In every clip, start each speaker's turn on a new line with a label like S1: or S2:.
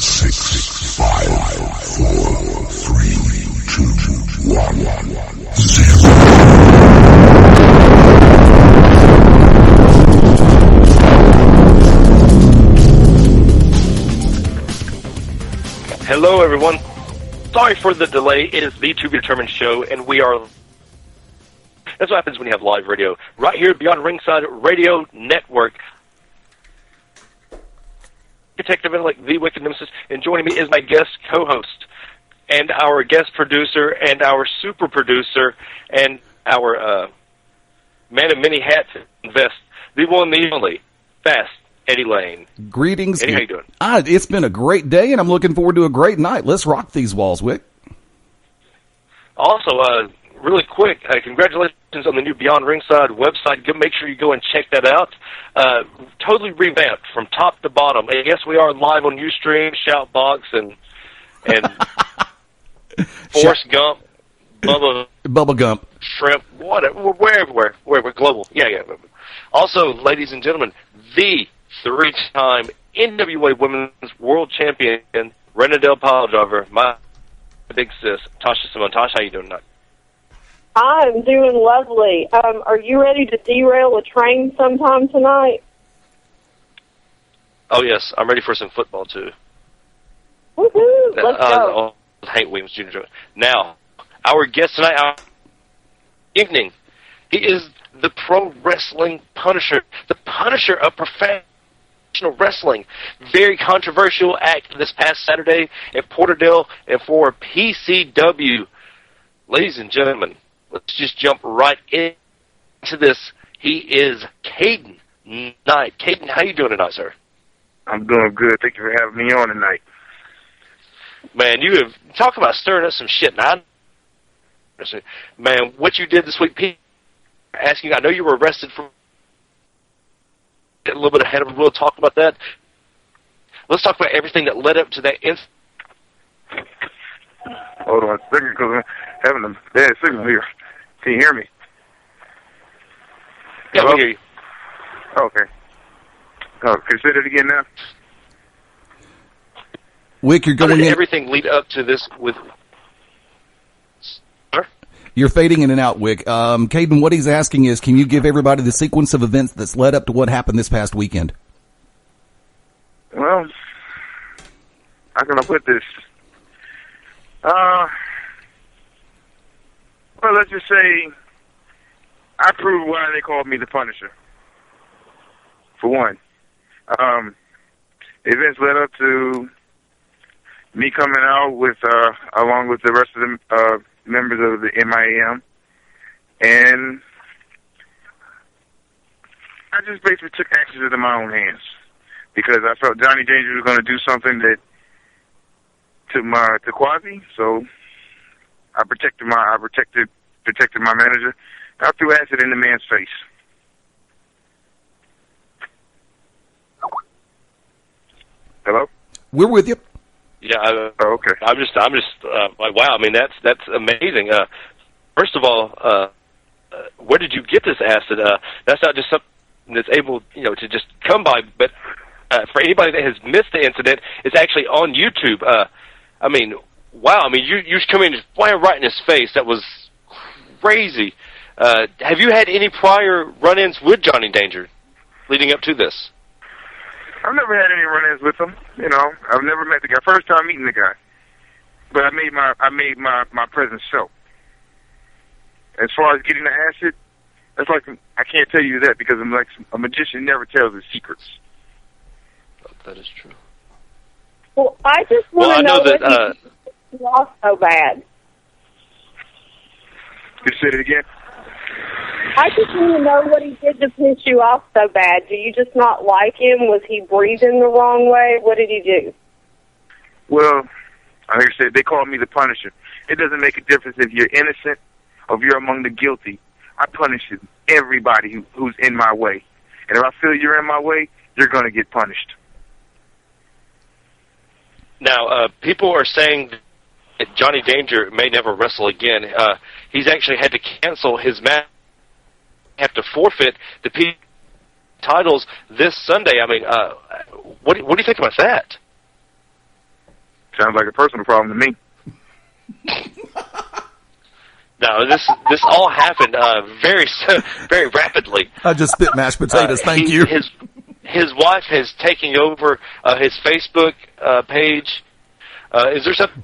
S1: 6, 5, 4, 3, 2, 1, 0.
S2: Hello, everyone. Sorry for the delay. It is the To Be Determined show, and we are... That's what happens when you have live radio. Right here, Beyond Ringside Radio Network. Detective Intellect, the Wicked Nemesis, and joining me is my guest co-host, and our guest producer, and our super producer, and our man of many hats and vests, the one, the only, Fast Eddie Layne.
S3: Greetings.
S2: Eddie, how you doing?
S3: It's been a great day, and I'm looking forward to a great night. Let's rock these walls, Wick.
S2: Also, really quick, congratulations on the new Beyond Ringside website. Make sure you go and check that out. Totally revamped from top to bottom. And yes, we are live on Ustream, Shoutbox, and Forrest Gump,
S3: Bubba Gump,
S2: Shrimp, whatever. We're everywhere. We're global. Yeah. Also, ladies and gentlemen, the 3-time NWA Women's World Champion, Renadell Pile Driver, my big sis, Tasha Simone. Tasha, how you doing tonight?
S4: I'm doing lovely. Are you ready to derail a train sometime tonight?
S2: Oh, yes. I'm ready for some football, too.
S4: Woohoo! Let's go.
S2: Hank Williams Jr. Now, our guest tonight, our evening, he is the pro wrestling Punisher, the Punisher of professional wrestling. Very controversial act this past Saturday at Porterdale and for PCW. Ladies and gentlemen, let's just jump right into this. He is Caden Knight. Caden, how you doing tonight, sir?
S5: I'm doing good. Thank you for having me on tonight.
S2: Man, you have talk about stirring up some shit. Now, man, what you did this week, people are asking. I know you were arrested for a little bit ahead of us. We'll talk about that. Let's talk about everything that led up to that incident.
S5: Hold on a second, because I'm having a bad signal here. Can you hear me?
S2: Yeah, we hear you.
S5: Okay. Can you say that again now?
S3: Wick, you're
S2: How
S3: going
S2: did
S3: in.
S2: everything lead up to this with... Sir?
S3: You're fading in and out, Wick. Caden, what he's asking is, can you give everybody the sequence of events that's led up to what happened this past weekend?
S5: Well, how can I put this? Well, let's just say I proved why they called me the Punisher. For one, events led up to me coming out with, along with the rest of the members of the MIAM, and I just basically took actions into my own hands because I felt Johnny Danger was going to do something that to Quasi, so I protected my manager. I threw acid in the man's face. Hello?
S3: We're with you.
S2: Yeah.
S5: Okay.
S2: I'm just like, wow. I mean, that's amazing. First of all, where did you get this acid? That's not just something that's able, to just come by. But for anybody that has missed the incident, it's actually on YouTube. I mean, wow. I mean, you just come in and fire right in his face. That was crazy. Have you had any prior run-ins with Johnny Danger leading up to this?
S5: I've never had any run-ins with him. I've never met the guy. First time meeting the guy, but I made my presence show. As far as getting the acid, that's like I can't tell you that because I'm like a magician never tells his secrets.
S2: That is true.
S4: Well, I just want to know what he lost so bad.
S5: You said it again?
S4: I just want to know what he did to piss you off so bad. Do you just not like him? Was he breathing the wrong way? What did he do?
S5: Well, like I said, they call me the Punisher. It doesn't make a difference if you're innocent or if you're among the guilty. I punish everybody who's in my way. And if I feel you're in my way, you're going to get punished.
S2: Now, people are saying that Johnny Danger may never wrestle again. He's actually had to cancel his match, have to forfeit the titles this Sunday. I mean, what do you think about that?
S5: Sounds like a personal problem to me.
S2: No, this all happened very rapidly.
S3: I just spit mashed potatoes. Thank you.
S2: His wife has taken over his Facebook page. Is there something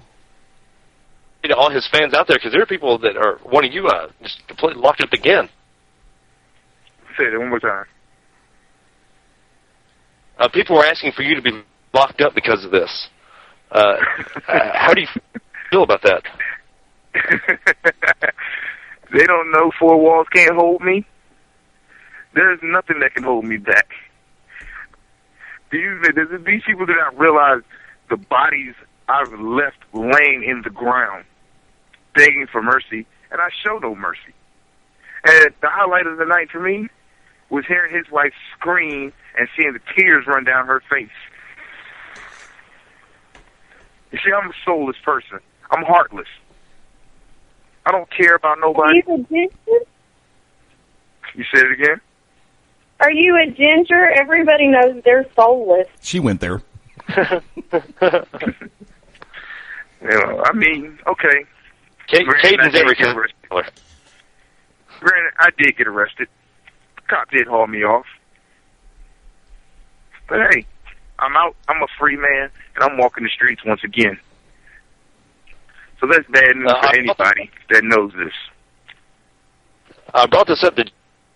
S2: to all his fans out there? Because there are people that are wanting you just completely locked up again.
S5: Say that one more time.
S2: People are asking for you to be locked up because of this. How do you feel about that?
S5: They don't know four walls can't hold me. There's nothing that can hold me back. These people do not realize the bodies I've left laying in the ground, begging for mercy, and I show no mercy. And the highlight of the night for me was hearing his wife scream and seeing the tears run down her face. You see, I'm a soulless person. I'm heartless. I don't care about nobody.
S4: Are you a ginger?
S5: You said it again?
S4: Are you a ginger? Everybody knows they're soulless.
S3: She went there.
S5: I mean, okay.
S2: Caden's every color.
S5: Granted, I did get arrested. Cop did haul me off. But hey, I'm out. I'm a free man, and I'm walking the streets once again. So that's bad news for anybody that knows this.
S2: I brought this up to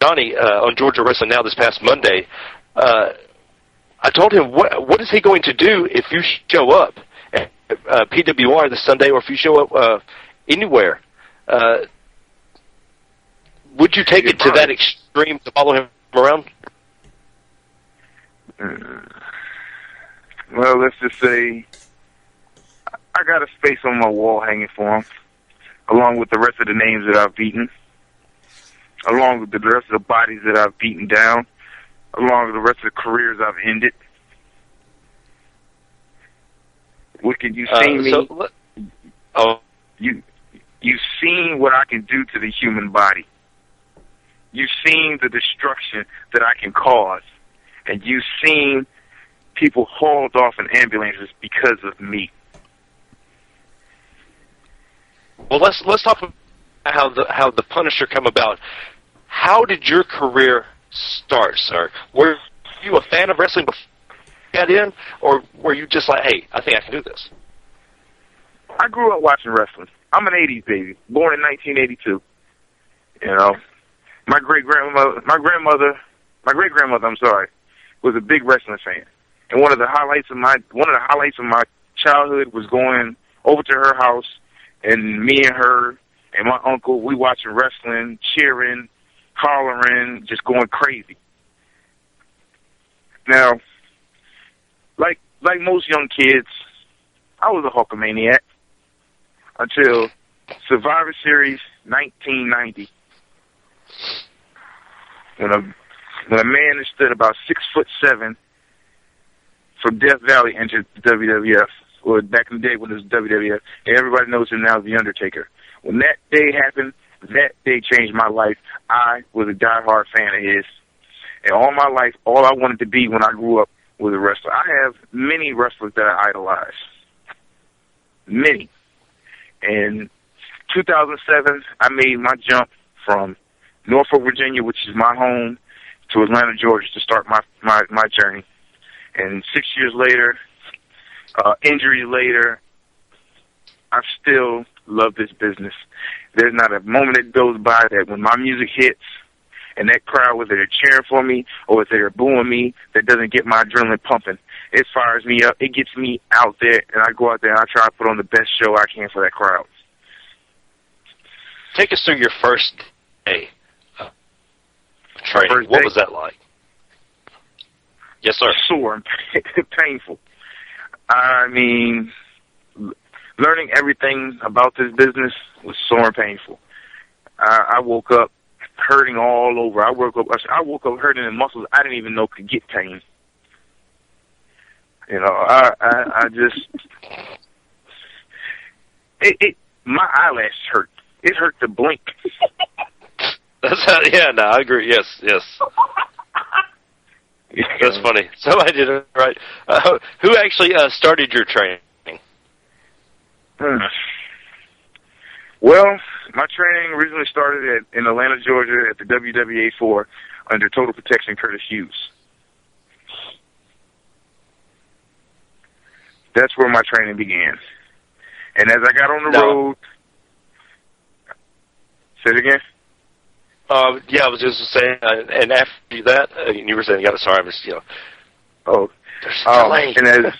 S2: Johnny on Georgia Wrestling Now this past Monday. I told him, what is he going to do if you show up at PWR this Sunday, or if you show up anywhere? Would you take it to that extreme to follow him around?
S5: Well, let's just say I got a space on my wall hanging for him, along with the rest of the names that I've beaten, along with the rest of the bodies that I've beaten down, along with the rest of the careers I've ended. Wicked, you've seen me. You've seen what I can do to the human body. You've seen the destruction that I can cause. And you've seen people hauled off in ambulances because of me.
S2: Well, let's talk about how the Punisher come about. How did your career start, sir? Were you a fan of wrestling before you got in, or were you just like, hey, I think I can do this?
S5: I grew up watching wrestling. I'm an 80s baby, born in 1982. You know, my great grandmother, was a big wrestling fan. And one of the highlights of my childhood was going over to her house, and me and her and my uncle, we watching wrestling, cheering, hollering, just going crazy. Now, like most young kids, I was a Hulkamaniac until Survivor Series 1990, when a man that stood about 6'7" from Death Valley entered the WWF, or back in the day when it was WWF, and everybody knows him now as The Undertaker. When that day happened, that day changed my life. I was a diehard fan of his. And all my life, all I wanted to be when I grew up was a wrestler. I have many wrestlers that I idolize. Many. In 2007, I made my jump from Norfolk, Virginia, which is my home, to Atlanta, Georgia, to start my journey. And 6 years later, injuries later, I still love this business. There's not a moment that goes by that when my music hits and that crowd, whether they're cheering for me or whether they're booing me, that doesn't get my adrenaline pumping. It fires me up. It gets me out there, and I go out there and I try to put on the best show I can for that crowd.
S2: Take us through your first day of training. What was that like? Yes, sir.
S5: Sore and painful. I mean, learning everything about this business was sore and painful. I woke up hurting all over. I woke up hurting in muscles I didn't even know could get pain. You know, I just my eyelashes hurt. It hurt to blink.
S2: I agree. Yes. That's funny. Somebody did it right. Who actually started your training?
S5: Well, my training originally started in Atlanta, Georgia at the WWA4 under Total Protection Curtis Hughes. That's where my training began. And as I got on the road... Say it again?
S2: Yeah, I was just saying, and after that, you were saying, sorry, I'm just, there's a delay.
S5: And as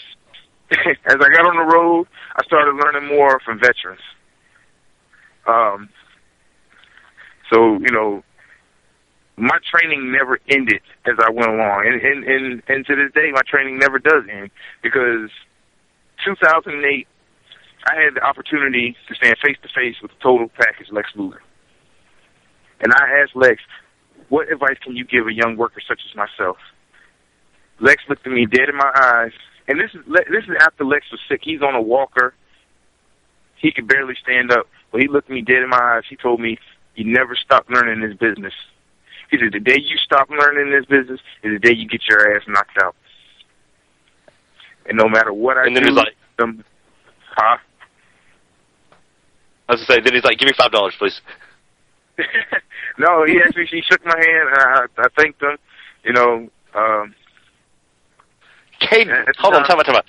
S5: I got on the road, I started learning more from veterans. So, my training never ended as I went along. And to this day, my training never does end, because 2008, I had the opportunity to stand face-to-face with the total package Lex Luger. And I asked Lex, what advice can you give a young worker such as myself? Lex looked at me dead in my eyes. And this is after Lex was sick. He's on a walker. He could barely stand up. But he looked me dead in my eyes. He told me, you never stop learning this business. He said, the day you stop learning this business is the day you get your ass knocked out. And no matter what I do... And then
S2: he's like... I was going to say, then he's like, give me $5, please.
S5: No, he shook my hand, and I thanked him.
S2: Caden, hold on, time out.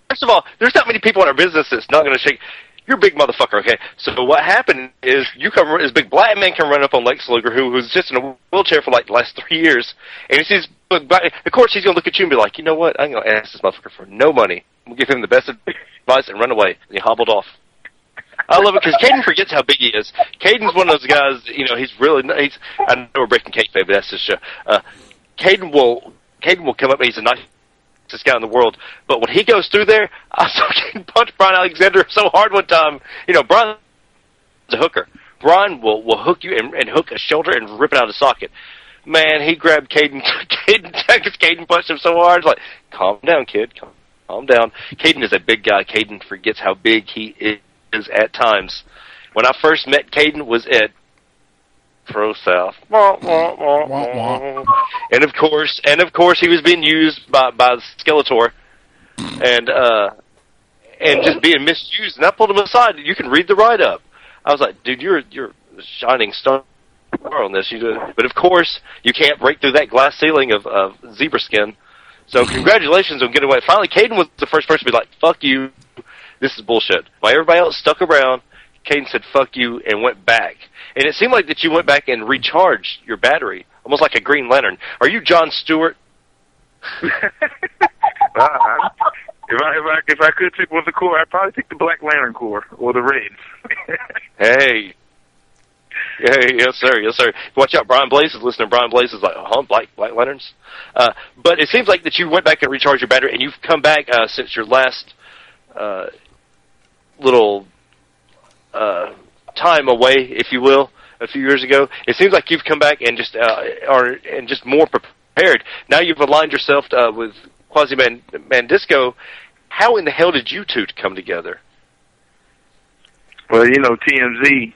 S2: First of all, there's not many people in our business that's not going to shake. You're a big motherfucker, okay? So what happened is this big black man can run up on Lex Luger, who's just in a wheelchair for like the last 3 years, and he sees, of course, he's going to look at you and be like, you know what? I'm going to ask this motherfucker for no money. I'm going to give him the best advice and run away. And he hobbled off. I love it because Caden forgets how big he is. Caden's one of those guys, I know we're breaking kayfabe, but that's his show. Caden will come up and he's the nicest guy in the world, but when he goes through there, I saw Caden punch Brian Alexander so hard one time. Brian's a hooker. Brian will hook you and hook a shoulder and rip it out of the socket. Man, he grabbed Caden. Caden punched him so hard. It's like, calm down, kid. Calm down. Caden is a big guy. Caden forgets how big he is at times. When I first met Caden was at Pro South. And of course he was being used by Skeletor and just being misused, and I pulled him aside. You can read the write up. I was like, dude, you're a shining star on this. But of course you can't break through that glass ceiling of zebra skin. So congratulations on getting away. Finally Caden was the first person to be like, fuck you. This is bullshit. While everybody else stuck around, Caden said, fuck you, and went back. And it seemed like that you went back and recharged your battery, almost like a Green Lantern. Are you John Stewart?
S5: If I could pick one of the Corps, I'd probably pick the Black Lantern Corps, or the Red.
S2: Hey, yes, sir. Watch out, Brian Blaze is listening. Brian Blaze is like, Black Lanterns? But it seems like that you went back and recharged your battery, and you've come back since your last... little time away, if you will, a few years ago. It seems like you've come back and just more prepared. Now you've aligned yourself with Quasi-Mandisco. How in the hell did you two come together?
S5: Well, TMZ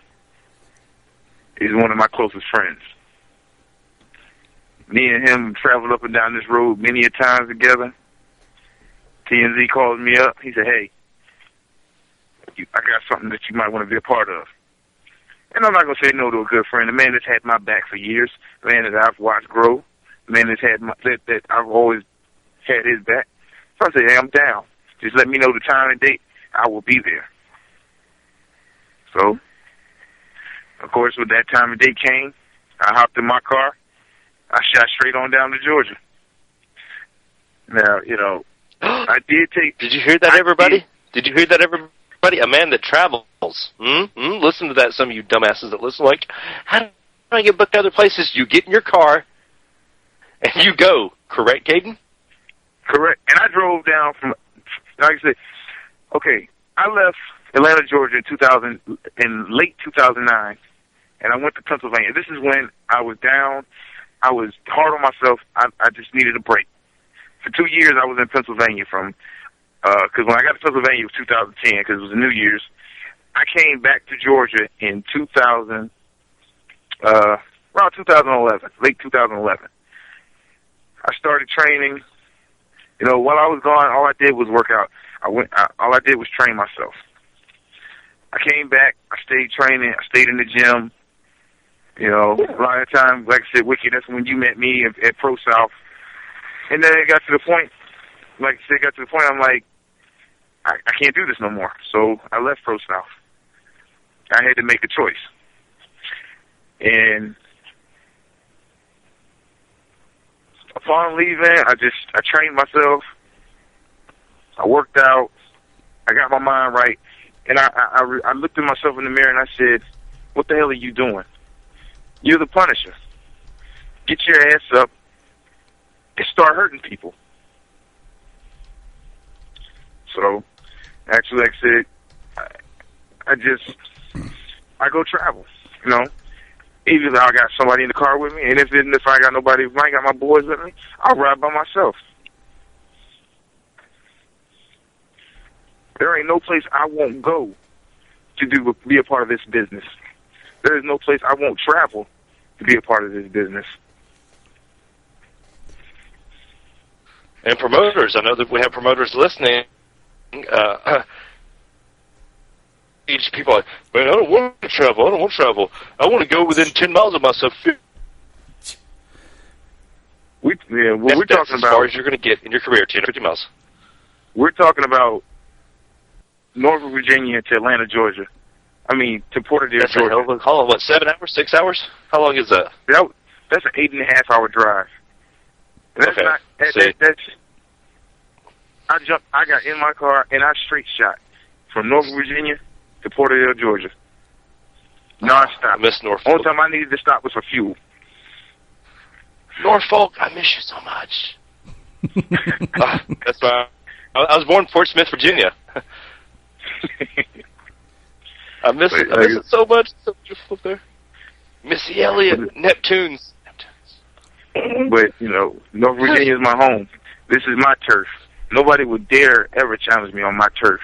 S5: is one of my closest friends. Me and him traveled up and down this road many a times together. TMZ called me up. He said, hey, I got something that you might want to be a part of. And I'm not going to say no to a good friend. A man that's had my back for years, a man that I've watched grow, a man that's had that I've always had his back. So I said, hey, I'm down. Just let me know the time and date. I will be there. So, of course, when that time and date came, I hopped in my car. I shot straight on down to Georgia. Now, I did take...
S2: Did you hear that, everybody? Did you hear that, everybody? A man that travels. Listen to that, some of you dumbasses that listen. Like, how do I get booked other places? You get in your car, and you go. Correct, Caden?
S5: Correct. And I drove down from, like I said, okay, I left Atlanta, Georgia in late 2009, and I went to Pennsylvania. This is when I was down. I was hard on myself. I just needed a break. For 2 years, I was in Pennsylvania because when I got to Pennsylvania, it was 2010, because it was the New Year's. I came back to Georgia in around 2011, late 2011. I started training. While I was gone, all I did was work out. All I did was train myself. I came back. I stayed training. I stayed in the gym. You know, a lot of times, like I said, Wicked, that's when you met me at Pro South. And then it got to the point, I'm like, I can't do this no more. So I left Pro South. I had to make a choice. And upon leaving, I trained myself. I worked out. I got my mind right. And I looked at myself in the mirror and I said, what the hell are you doing? You're the Punisher. Get your ass up and start hurting people. So, actually, like I said, I go travel, you know. Either I got somebody in the car with me, and if I got nobody, if I ain't got my boys with me, I'll ride by myself. There ain't no place I won't go to be a part of this business. There is no place I won't travel to be a part of this business.
S2: And promoters, I know that we have promoters listening. Each people are like, man, I don't want to travel. I want to go within 10 miles of myself.
S5: We're talking
S2: about
S5: as
S2: far as you're going to get in your career, 10 or 50 miles.
S5: We're talking about Norfolk, Virginia to Atlanta, Georgia. I mean, to Porterdale,
S2: Georgia.
S5: Georgia.
S2: That's a hell of a, 7 hours, 6 hours? How long is that?
S5: That's an 8.5-hour drive. And that's
S2: okay.
S5: I got in my car and I straight shot from Norfolk, Virginia to Porterdale, Georgia. Non-stop.
S2: I miss Norfolk.
S5: Only time I needed to stop was for fuel.
S2: Norfolk, I miss you so much. That's why I was born in Fort Smith, Virginia. I miss it so much. It's so beautiful there. Missy Elliott, Neptunes.
S5: But, you know, North Virginia is my home. This is my turf. Nobody would dare ever challenge me on my turf.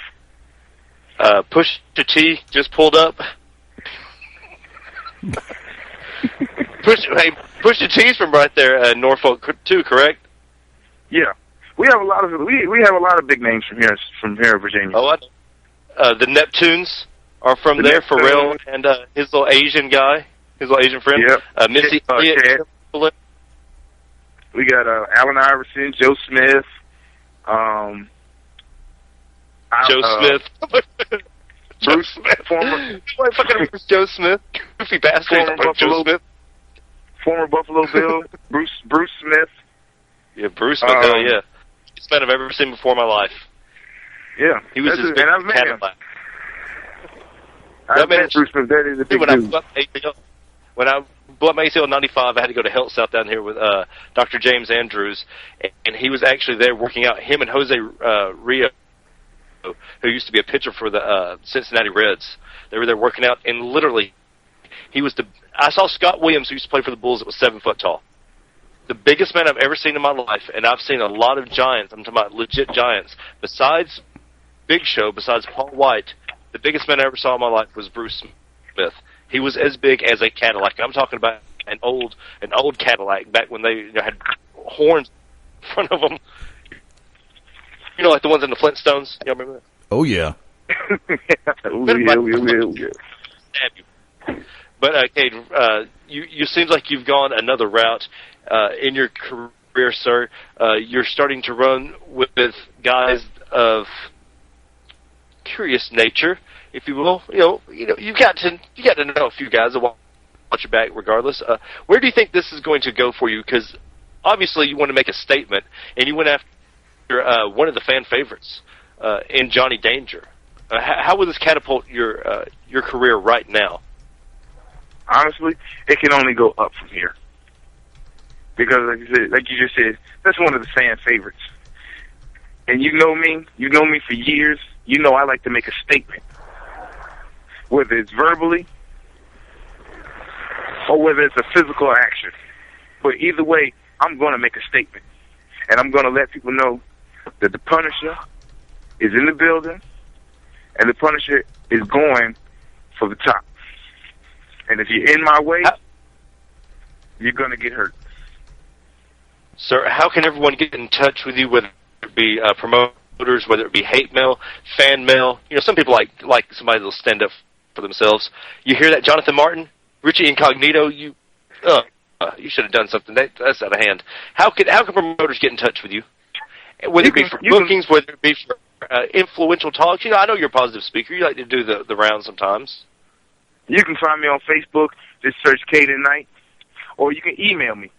S2: Push the T just pulled up. Push the T's from right there, Norfolk too, correct?
S5: Yeah, we have a lot of big names from here in Virginia.
S2: Oh, the Neptunes are from there. Pharrell and his little Asian guy, his little Asian friend.
S5: Yep.
S2: Missy Elliott.
S5: We got Allen Iverson, Joe Smith.
S2: Joe Smith.
S5: Bruce Smith.
S2: Joe Smith. Goofy bastard. Joe Smith.
S5: Former Buffalo Bill. Bruce Smith.
S2: Yeah, Bruce Smith. Hell yeah. He's man I've ever seen before in my life.
S5: Yeah.
S2: He was his big Cadillac.
S5: I've met Bruce Smith. That is a big dude.
S2: When I blew up my ACL in 95, I had to go to Health South down here with Dr. James Andrews, and he was actually there working out. Him and Jose Rio, who used to be a pitcher for the Cincinnati Reds. They were there working out, and literally, I saw Scott Williams, who used to play for the Bulls, that was 7 foot tall. The biggest man I've ever seen in my life, and I've seen a lot of giants. I'm talking about legit giants. Besides Big Show, besides Paul White, the biggest man I ever saw in my life was Bruce Smith. He was as big as a Cadillac. I'm talking about an old Cadillac back when they had horns in front of them. You know, like the ones in the Flintstones. Y'all remember that?
S3: Oh yeah.
S2: But Cade, you seems like you've gone another route in your career, sir. You're starting to run with guys of curious nature, if you will. You got to know a few guys that watch your back, regardless. Where do you think this is going to go for you? Because obviously you want to make a statement, and you went after one of the fan favorites in Johnny Danger. How will this catapult your career right now?
S5: Honestly, it can only go up from here. Because, like you just said, that's one of the fan favorites. And you know me for years. You know I like to make a statement. Whether it's verbally or whether it's a physical action. But either way, I'm going to make a statement. And I'm going to let people know that the Punisher is in the building and the Punisher is going for the top. And if you're in my way, you're going to get hurt.
S2: Sir, how can everyone get in touch with you, whether it be promoters promoters, whether it be hate mail, fan mail. You know, some people like somebody that'll stand up for themselves. You hear that, Jonathan Martin, Richie Incognito? You should have done something. That's out of hand. How can promoters get in touch with you? Whether it be for bookings, whether it be for influential talks. You know, I know you're a positive speaker. You like to do the rounds sometimes.
S5: You can find me on Facebook. Just search Caden Knight. Or you can email me,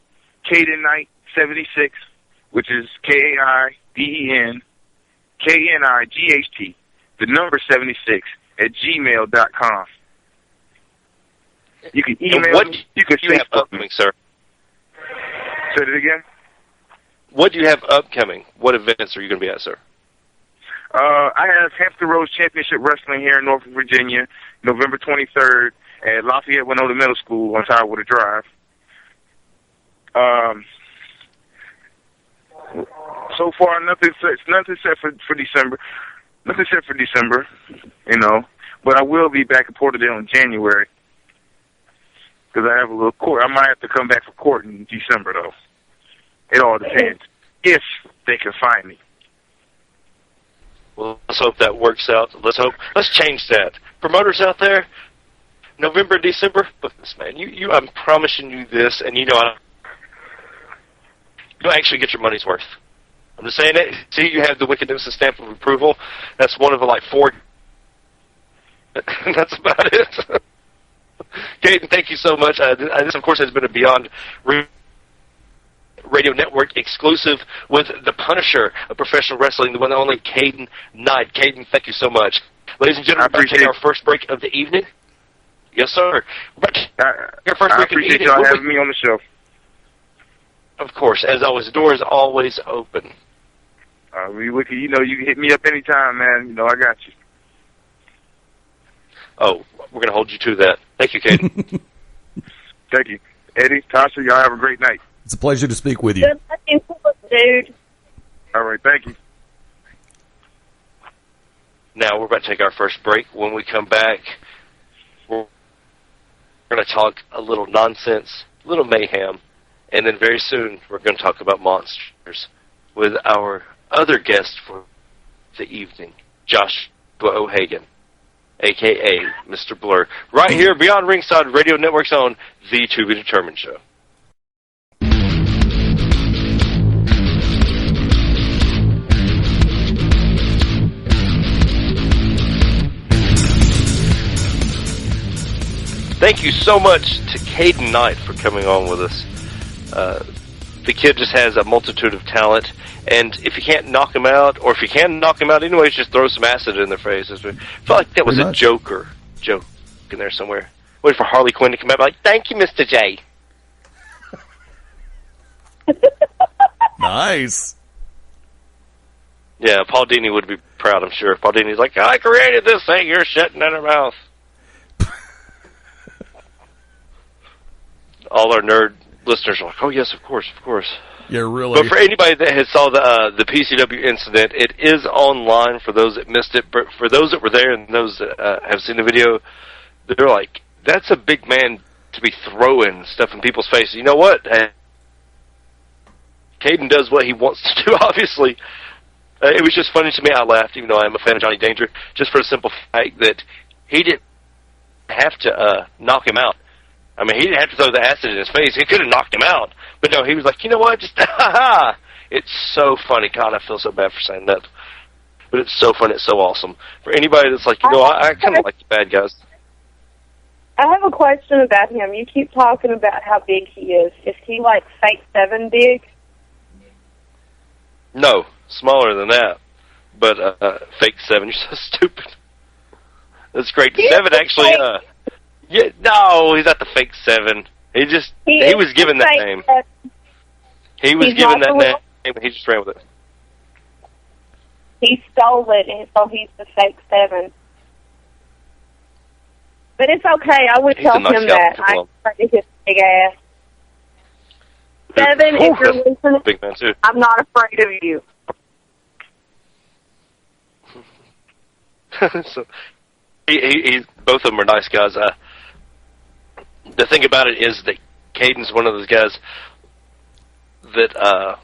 S5: CadenKnight76, which is KAIDENKNIGHT, the number 76, @gmail.com. You can email me. You can
S2: Facebook have upcoming, sir.
S5: Say it again.
S2: What do you have upcoming? What events are you going to be at, sir?
S5: I have Hampton Roads Championship Wrestling here in Norfolk, Virginia, November 23rd at Lafayette Winona Middle School on Tidewater Drive. So far, nothing set for December. Nothing set for December, you know. But I will be back in Porterdale in January because I have a little court. I might have to come back for court in December, though. It all depends if they can find me.
S2: Well, let's hope that works out. Let's change that. Promoters out there, November, December, look this, man. I'm promising you this, and you know you'll actually get your money's worth. I'm just saying it. See, you have the Wicked Nemesis stamp of approval. That's one of the, 4. That's about it. Caden, thank you so much. This, of course, has been a Beyond Radio Network exclusive with the Punisher of professional wrestling, the one and only Caden Knight. Caden, thank you so much. Ladies and gentlemen, we're about to take our first break of the evening. Yes, sir. Your first break of the evening.
S5: I appreciate y'all having me on the show.
S2: Of course, as always, the door is always open.
S5: Wicked, you know, you can hit me up anytime, man. You know, I got you.
S2: Oh, we're going to hold you to that. Thank you, Caden.
S5: Thank you. Eddie, Tasha, y'all have a great night.
S3: It's a pleasure to speak with you.
S4: Good looking, dude.
S5: All right, thank you.
S2: Now, we're about to take our first break. When we come back, we're going to talk a little nonsense, a little mayhem, and then very soon we're going to talk about monsters with our other guest for the evening, Joshua O'Hagan, a.k.a. Mr. Blur, right here Beyond Ringside Radio Network's own The To Be Determined Show. Thank you so much to Caden Knight for coming on with us. The kid just has a multitude of talent, and if you can't knock him out, or if you can knock him out anyways, just throw some acid in their faces. I felt like that was a joke in there somewhere. Waiting for Harley Quinn to come out like, thank you, Mr. J.
S3: Nice.
S2: Yeah, Paul Dini would be proud, I'm sure. Paul Dini's like, I created this thing, you're shutting in her mouth. All our nerd listeners are like, oh, yes, of course.
S3: Yeah, really.
S2: But for anybody that has saw the PCW incident, it is online for those that missed it. But for those that were there and those that have seen the video, they're like, that's a big man to be throwing stuff in people's faces. You know what? Caden does what he wants to do, obviously. It was just funny to me. I laughed, even though I am a fan of Johnny Danger, just for the simple fact that he didn't have to knock him out. I mean, he didn't have to throw the acid in his face. He could have knocked him out. But no, he was like, you know what, just ha-ha. It's so funny. God, I feel so bad for saying that. But it's so funny. It's so awesome. For anybody that's like, you know, I kind of like the bad guys.
S4: I have a question about him. You keep talking about how big he is. Is he like Fake 7 big?
S2: No, smaller than that. But Fake 7, you're so stupid. That's great. 7 actually, yeah, no, he's not the Fake 7. He was given that name. He was given that name, and he just ran with it.
S4: He stole it, and so he's the Fake 7. But it's okay. I would tell him that. I'm afraid of his big ass. 7, if you're listening,
S2: big man too.
S4: I'm not afraid of you.
S2: So, both of them are nice guys. The thing about it is that Caden's one of those guys that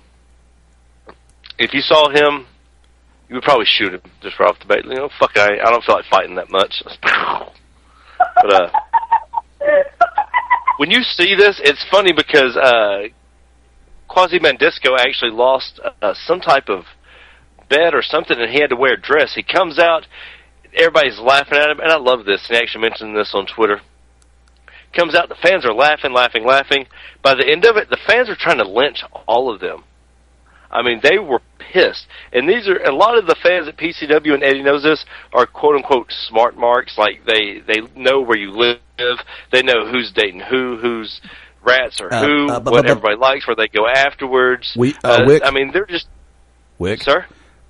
S2: if you saw him you would probably shoot him just right off the bat. You know, fuck, I don't feel like fighting that much. But when you see this, it's funny because Quasi-Mandisco actually lost some type of bet or something, and he had to wear a dress. He comes out, everybody's laughing at him, and I love this. He actually mentioned this on Twitter. Comes out, the fans are laughing. By the end of it, the fans are trying to lynch all of them. I mean, they were pissed. And these are, a lot of the fans at PCW, and Eddie knows this, are quote-unquote smart marks. Like, they know where you live. They know who's dating who's rats or what everybody likes, where they go afterwards.
S3: Wick,
S2: I mean, they're just...
S3: Wick?
S2: Sir?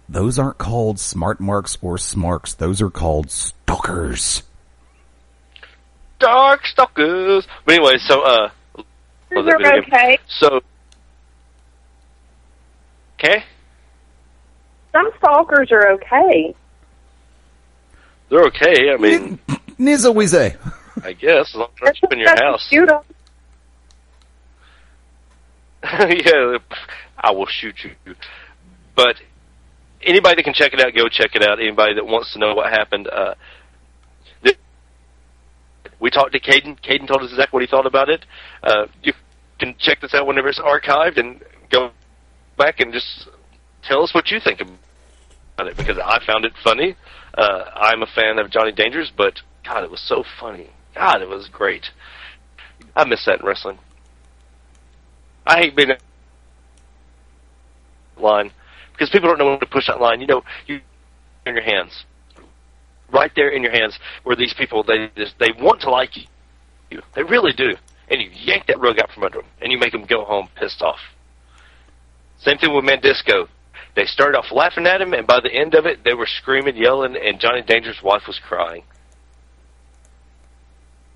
S3: Those aren't called smart marks or smarks. Those are called stalkers.
S2: Dark stalkers. But anyway, so,
S4: You're okay.
S2: So, okay?
S4: Some stalkers are okay.
S2: They're okay. I mean,
S3: Nizawize.
S2: I guess, as long as they're not in your house.
S4: Shoot 'em.
S2: Yeah, I will shoot you. But anybody that can check it out, go check it out. Anybody that wants to know what happened, we talked to Caden. Caden told us exactly what he thought about it. You can check this out whenever it's archived and go back and just tell us what you think about it, because I found it funny. I'm a fan of Johnny Dangerous, but God, it was so funny. God, it was great. I miss that in wrestling. I hate being line because people don't know when to push that line. You know, you in your hands, right there in your hands, where these people they want to like you, they really do, and you yank that rug out from under them, and you make them go home pissed off. Same thing with Mandisco. They started off laughing at him, and by the end of it, they were screaming, yelling, and Johnny Danger's wife was crying.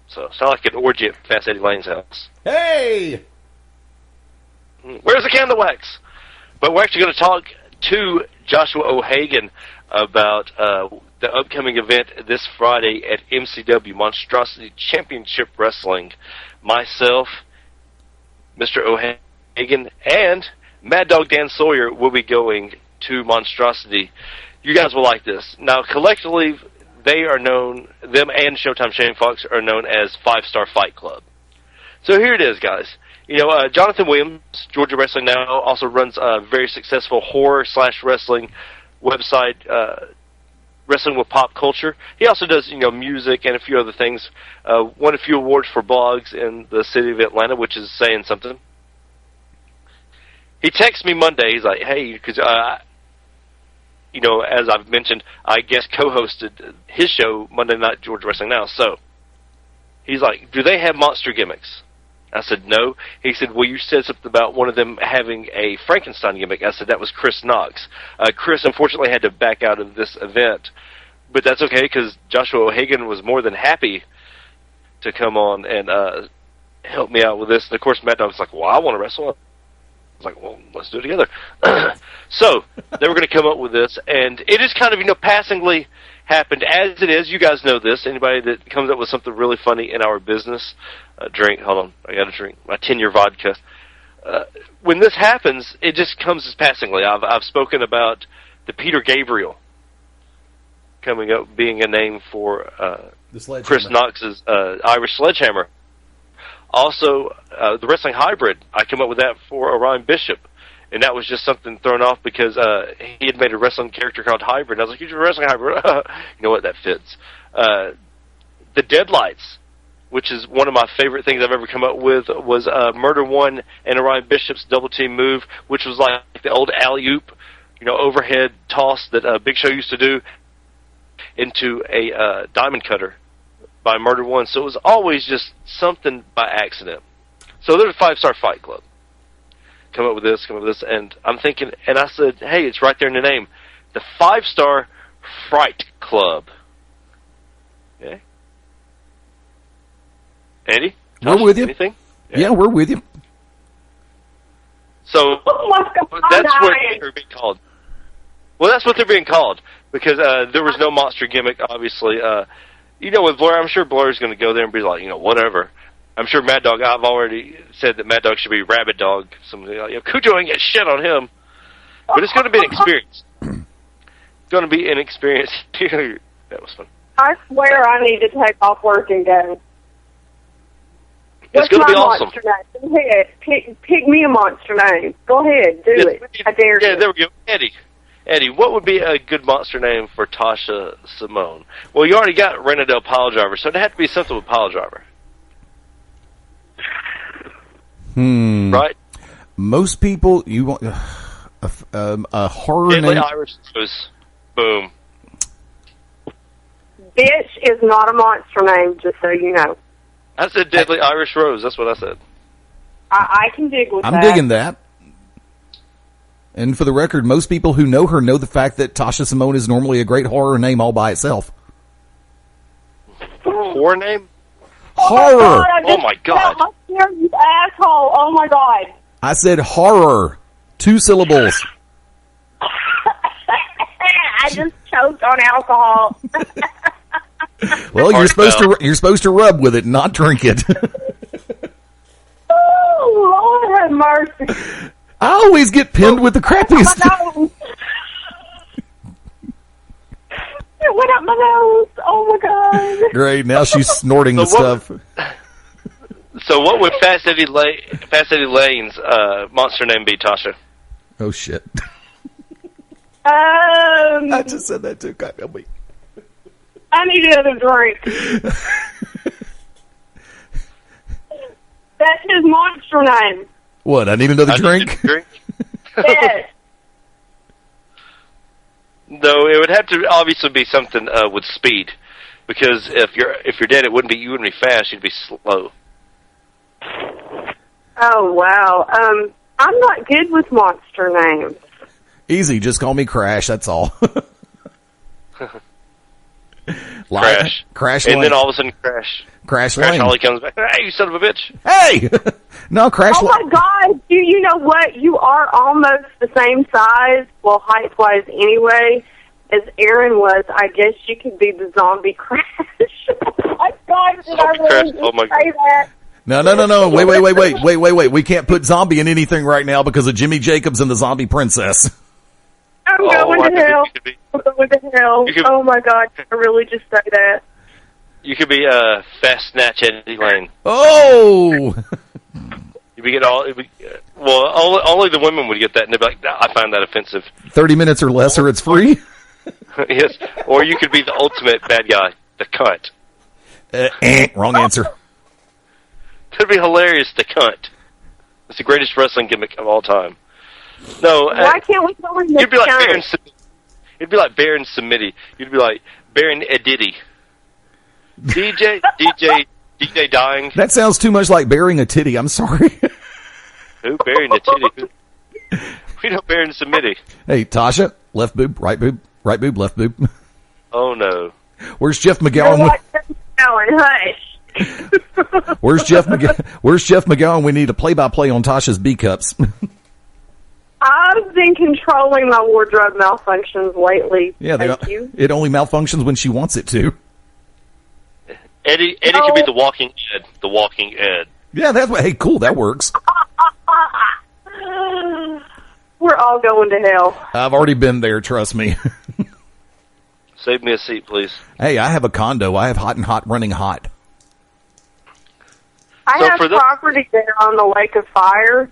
S2: So it's not like an orgy at Fast Eddie Layne's house.
S3: Hey!
S2: Where's the candle wax? But we're actually going to talk to Joshua O'Hagan about the upcoming event this Friday at MCW, Monstrosity Championship Wrestling. Myself, Mr. O'Hagan, and Mad Dog Dan Sawyer will be going to Monstrosity. You guys will like this. Now, collectively, they are known, them and Showtime Shane Fox are known as 5-Star Fight Club. So here it is, guys. You know, Jonathan Williams, Georgia Wrestling Now, also runs a very successful horror/wrestling website, Wrestling with Pop Culture. He also does, you know, music and a few other things. Won a few awards for blogs in the city of Atlanta, which is saying something. He texts me Monday. He's like, hey, because, you know, as I've mentioned, I guess co-hosted his show, Monday Night Georgia Wrestling Now. So he's like, do they have monster gimmicks? I said, no. He said, well, you said something about one of them having a Frankenstein gimmick. I said, that was Chris Knox. Chris, unfortunately, had to back out of this event. But that's okay, because Joshua O'Hagan was more than happy to come on and help me out with this. And, of course, Mad Dog's like, well, I want to wrestle. I was like, well, let's do it together. So they were going to come up with this. And it is kind of, you know, passingly happened as it is. You guys know this. Anybody that comes up with something really funny in our business, drink. Hold on, I got to drink my 10-year vodka. When this happens, it just comes as passingly. I've spoken about the Peter Gabriel coming up being a name for Chris Knox's Irish Sledgehammer. Also, the Wrestling Hybrid. I came up with that for Orion Bishop. And that was just something thrown off because he had made a wrestling character called Hybrid. And I was like, you're a wrestling hybrid. You know what? That fits. The Deadlights, which is one of my favorite things I've ever come up with, was Murder One and Orion Bishop's double team move, which was like the old alley-oop, you know, overhead toss that Big Show used to do into a diamond cutter by Murder One. So it was always just something by accident. So there's a 5-Star Fight Club. Come up with this, and I'm thinking, and I said, hey, it's right there in the name, the 5-Star Fright Club. Okay. Andy?
S3: We're with you.
S2: Anything?
S3: Yeah, we're with you.
S2: So, that's what they're being called. Well, that's what they're being called, because there was no monster gimmick, obviously. You know, with Blair, I'm sure Blair's going to go there and be like, you know, whatever. I'm sure Mad Dog, I've already said that Mad Dog should be Rabbit Dog. Somebody like, you know, Cujo ain't get shit on him. But it's going to be an experience. going to be inexperienced. That was fun.
S4: I swear I need to take off work and go.
S2: It's going to be awesome.
S4: Monster name? Go ahead. Pick me a monster name. Go ahead. Do it. I dare you.
S2: Yeah, there we go. Eddie, what would be a good monster name for Tasha Simone? Well, you already got Renadell Pile Driver, so it had to be something with Pile Driver. Right?
S3: Most people, you want a horror
S2: Deadly
S3: name.
S2: Irish Rose. Boom.
S4: Bitch is not a monster name, just so you know.
S2: I said Deadly Irish Rose. That's what I said.
S4: I can dig with that.
S3: I'm digging that. And for the record, most people who know her know the fact that Tasha Simone is normally a great horror name all by itself.
S2: Horror name?
S3: Horror!
S2: Oh my God.
S4: How dare you, asshole! Oh my God.
S3: I said horror. 2 syllables.
S4: I just choked on alcohol.
S3: Well, you're supposed to rub with it, not drink it.
S4: Oh, Lord have mercy.
S3: I always get pinned with the crappiest.
S4: It went up my nose. Oh my God.
S3: Great, now she's snorting the stuff.
S2: So what would Fast Eddie Layne's monster name be, Tasha?
S3: Oh shit. I just said that too. God help me.
S4: I need another drink. That's his monster name.
S3: What? I need another drink?
S4: Yes.
S2: No, it would have to obviously be something with speed, because if you're dead, you wouldn't be fast. You'd be slow.
S4: Oh wow. I'm not good with monster names.
S3: Easy, just call me Crash. That's all.
S2: Crash, and
S3: Layne.
S2: then all of a sudden, Crash
S3: Layne.
S2: Holly comes back. Hey, you son of a bitch!
S3: Hey, no, Crash.
S4: Oh my God! You know what? You are almost the same size, well, height-wise anyway, as Aaron was. I guess you could be the zombie Crash. Oh my God! Did I really say that?
S3: No. Wait. We can't put zombie in anything right now because of Jimmy Jacobs and the Zombie Princess.
S4: I'm going to hell. I'm going to hell. Oh my God! Did I really just say that?
S2: You could be Fast Snatch Eddie Layne.
S3: Oh!
S2: You would get only the women would get that, and they'd be like, nah, I find that offensive.
S3: 30 minutes or less, or it's free?
S2: Yes. Or you could be the ultimate bad guy, the cunt.
S3: Wrong answer.
S2: That'd be hilarious, the cunt. It's the greatest wrestling gimmick of all time. No.
S4: Why can't we go in the
S2: You'd be like Baron. You'd be like Baron Samedi. You'd be like Baron Edidi. DJ dying.
S3: That sounds too much like burying a titty. I'm sorry.
S2: Who burying a titty? We know Baron Samedi.
S3: Hey, Tasha, left boob, right boob, left boob.
S2: Oh no.
S3: Where's Jeff McGowan?
S4: Hush.
S3: Where's Jeff McGowan? We need a play-by-play on Tasha's B cups.
S4: I've been controlling my wardrobe malfunctions lately.
S3: Yeah,
S4: Thank you.
S3: It only malfunctions when she wants it to.
S2: Eddie could be the Walking Ed. The Walking Ed.
S3: Yeah, that's what. Hey, cool. That works.
S4: We're all going to hell.
S3: I've already been there. Trust me.
S2: Save me a seat, please.
S3: Hey, I have a condo. I have hot and hot running hot.
S4: I have property there on the Lake of Fire.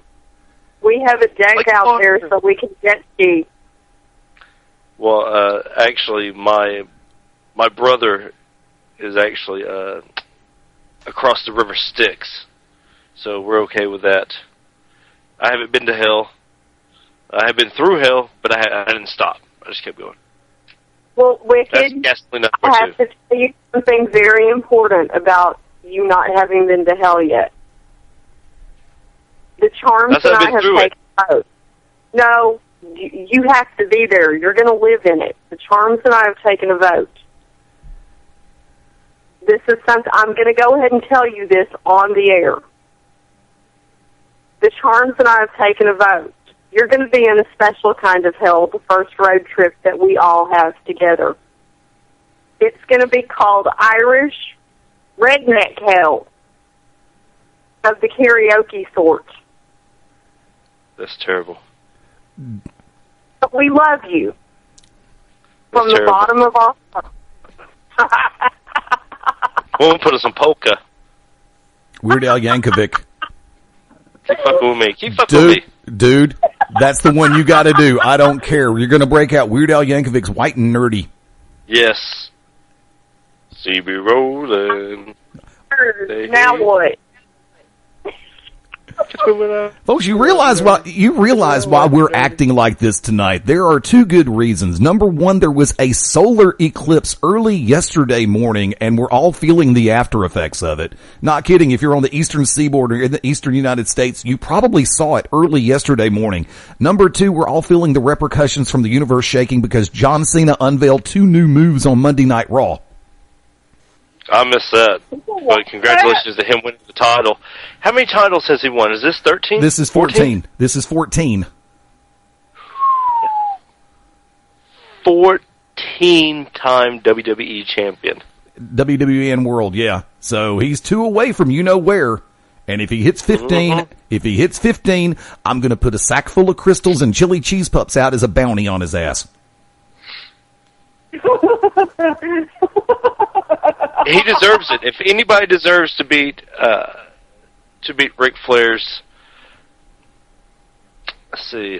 S4: We have a deck out there so we can jet ski.
S2: Well, actually, my brother is actually across the river Styx, so we're okay with that. I haven't been to hell. I have been through hell, but I didn't stop. I just kept going.
S4: Well, Wicked,
S2: I
S4: have to tell you something very important about you not having been to hell yet. The charms that I have taken out. No, you have to be there. You're going to live in it. The charms that I have taken a vote. This is something, I'm going to go ahead and tell you this on the air. The charms that I have taken a vote. You're going to be in a special kind of hell, the first road trip that we all have together. It's going to be called Irish Redneck Hell of the karaoke sort.
S2: That's terrible.
S4: But we love you. from the bottom of our heart.
S2: We'll put us some polka.
S3: Weird Al Yankovic.
S2: Keep fucking with me. Keep fucking with me.
S3: Dude, that's the one you got to do. I don't care. You're going to break out Weird Al Yankovic's White and Nerdy.
S2: Yes. CB rolling.
S4: Now what?
S3: Folks, you realize why we're acting like this tonight. There are two good reasons. Number one, there was a solar eclipse early yesterday morning, and we're all feeling the after effects of it. Not kidding. If you're on the eastern seaboard or in the eastern United States, you probably saw it early yesterday morning. Number two, we're all feeling the repercussions from the universe shaking because John Cena unveiled 2 new moves on Monday Night Raw.
S2: I missed that. But congratulations to him winning the title. How many titles has he won? Is this 13?
S3: This is 14. This is 14.
S2: 14-time WWE champion.
S3: WWE and World, yeah. So he's 2 away from you know where. And if he hits 15, I'm going to put a sack full of crystals and chili cheese pups out as a bounty on his ass.
S2: He deserves it. If anybody deserves to beat Ric Flair's, let's see,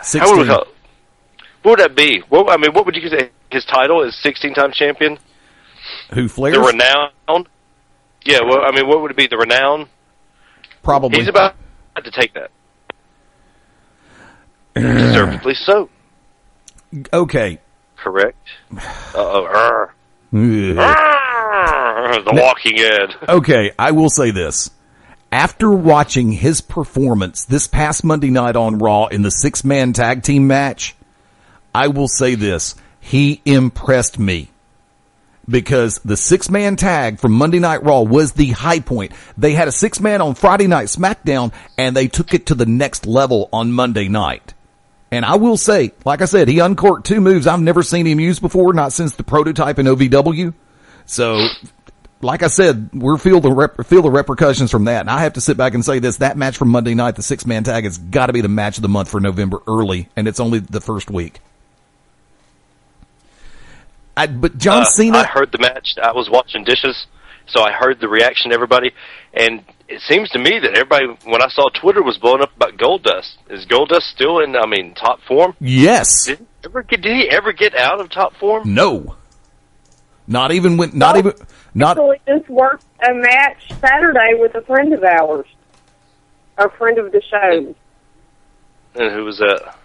S3: 16.
S2: how would we call it? What would that be? What would you say his title is? 16-time champion.
S3: Who, Flair's?
S2: The renown. Yeah. Well, what would it be? The renown.
S3: Probably.
S2: He's about to take that. Deservedly so.
S3: Okay.
S2: Correct. The Walking Dead.
S3: Okay, I will say this. After watching his performance this past Monday night on Raw in the 6-man tag team match, I will say this. He impressed me. Because the 6-man tag from Monday Night Raw was the high point. They had a 6-man on Friday Night SmackDown, and they took it to the next level on Monday night. And I will say, like I said, he uncorked 2 moves I've never seen him use before, not since the prototype in OVW. So, like I said, we'll feel the repercussions from that. And I have to sit back and say this, that match from Monday night, the 6-man tag, has got to be the match of the month for November early, and it's only the first week. But John Cena...
S2: I heard the match. I was washing dishes, so I heard the reaction to everybody, and it seems to me that everybody, when I saw Twitter, was blowing up about Goldust. Is Goldust still in, top form?
S3: Yes.
S2: Did he ever get out of top form?
S3: No. Not even when...
S4: Actually, just worked a match Saturday with a friend of ours. A friend of the show.
S2: And who was that?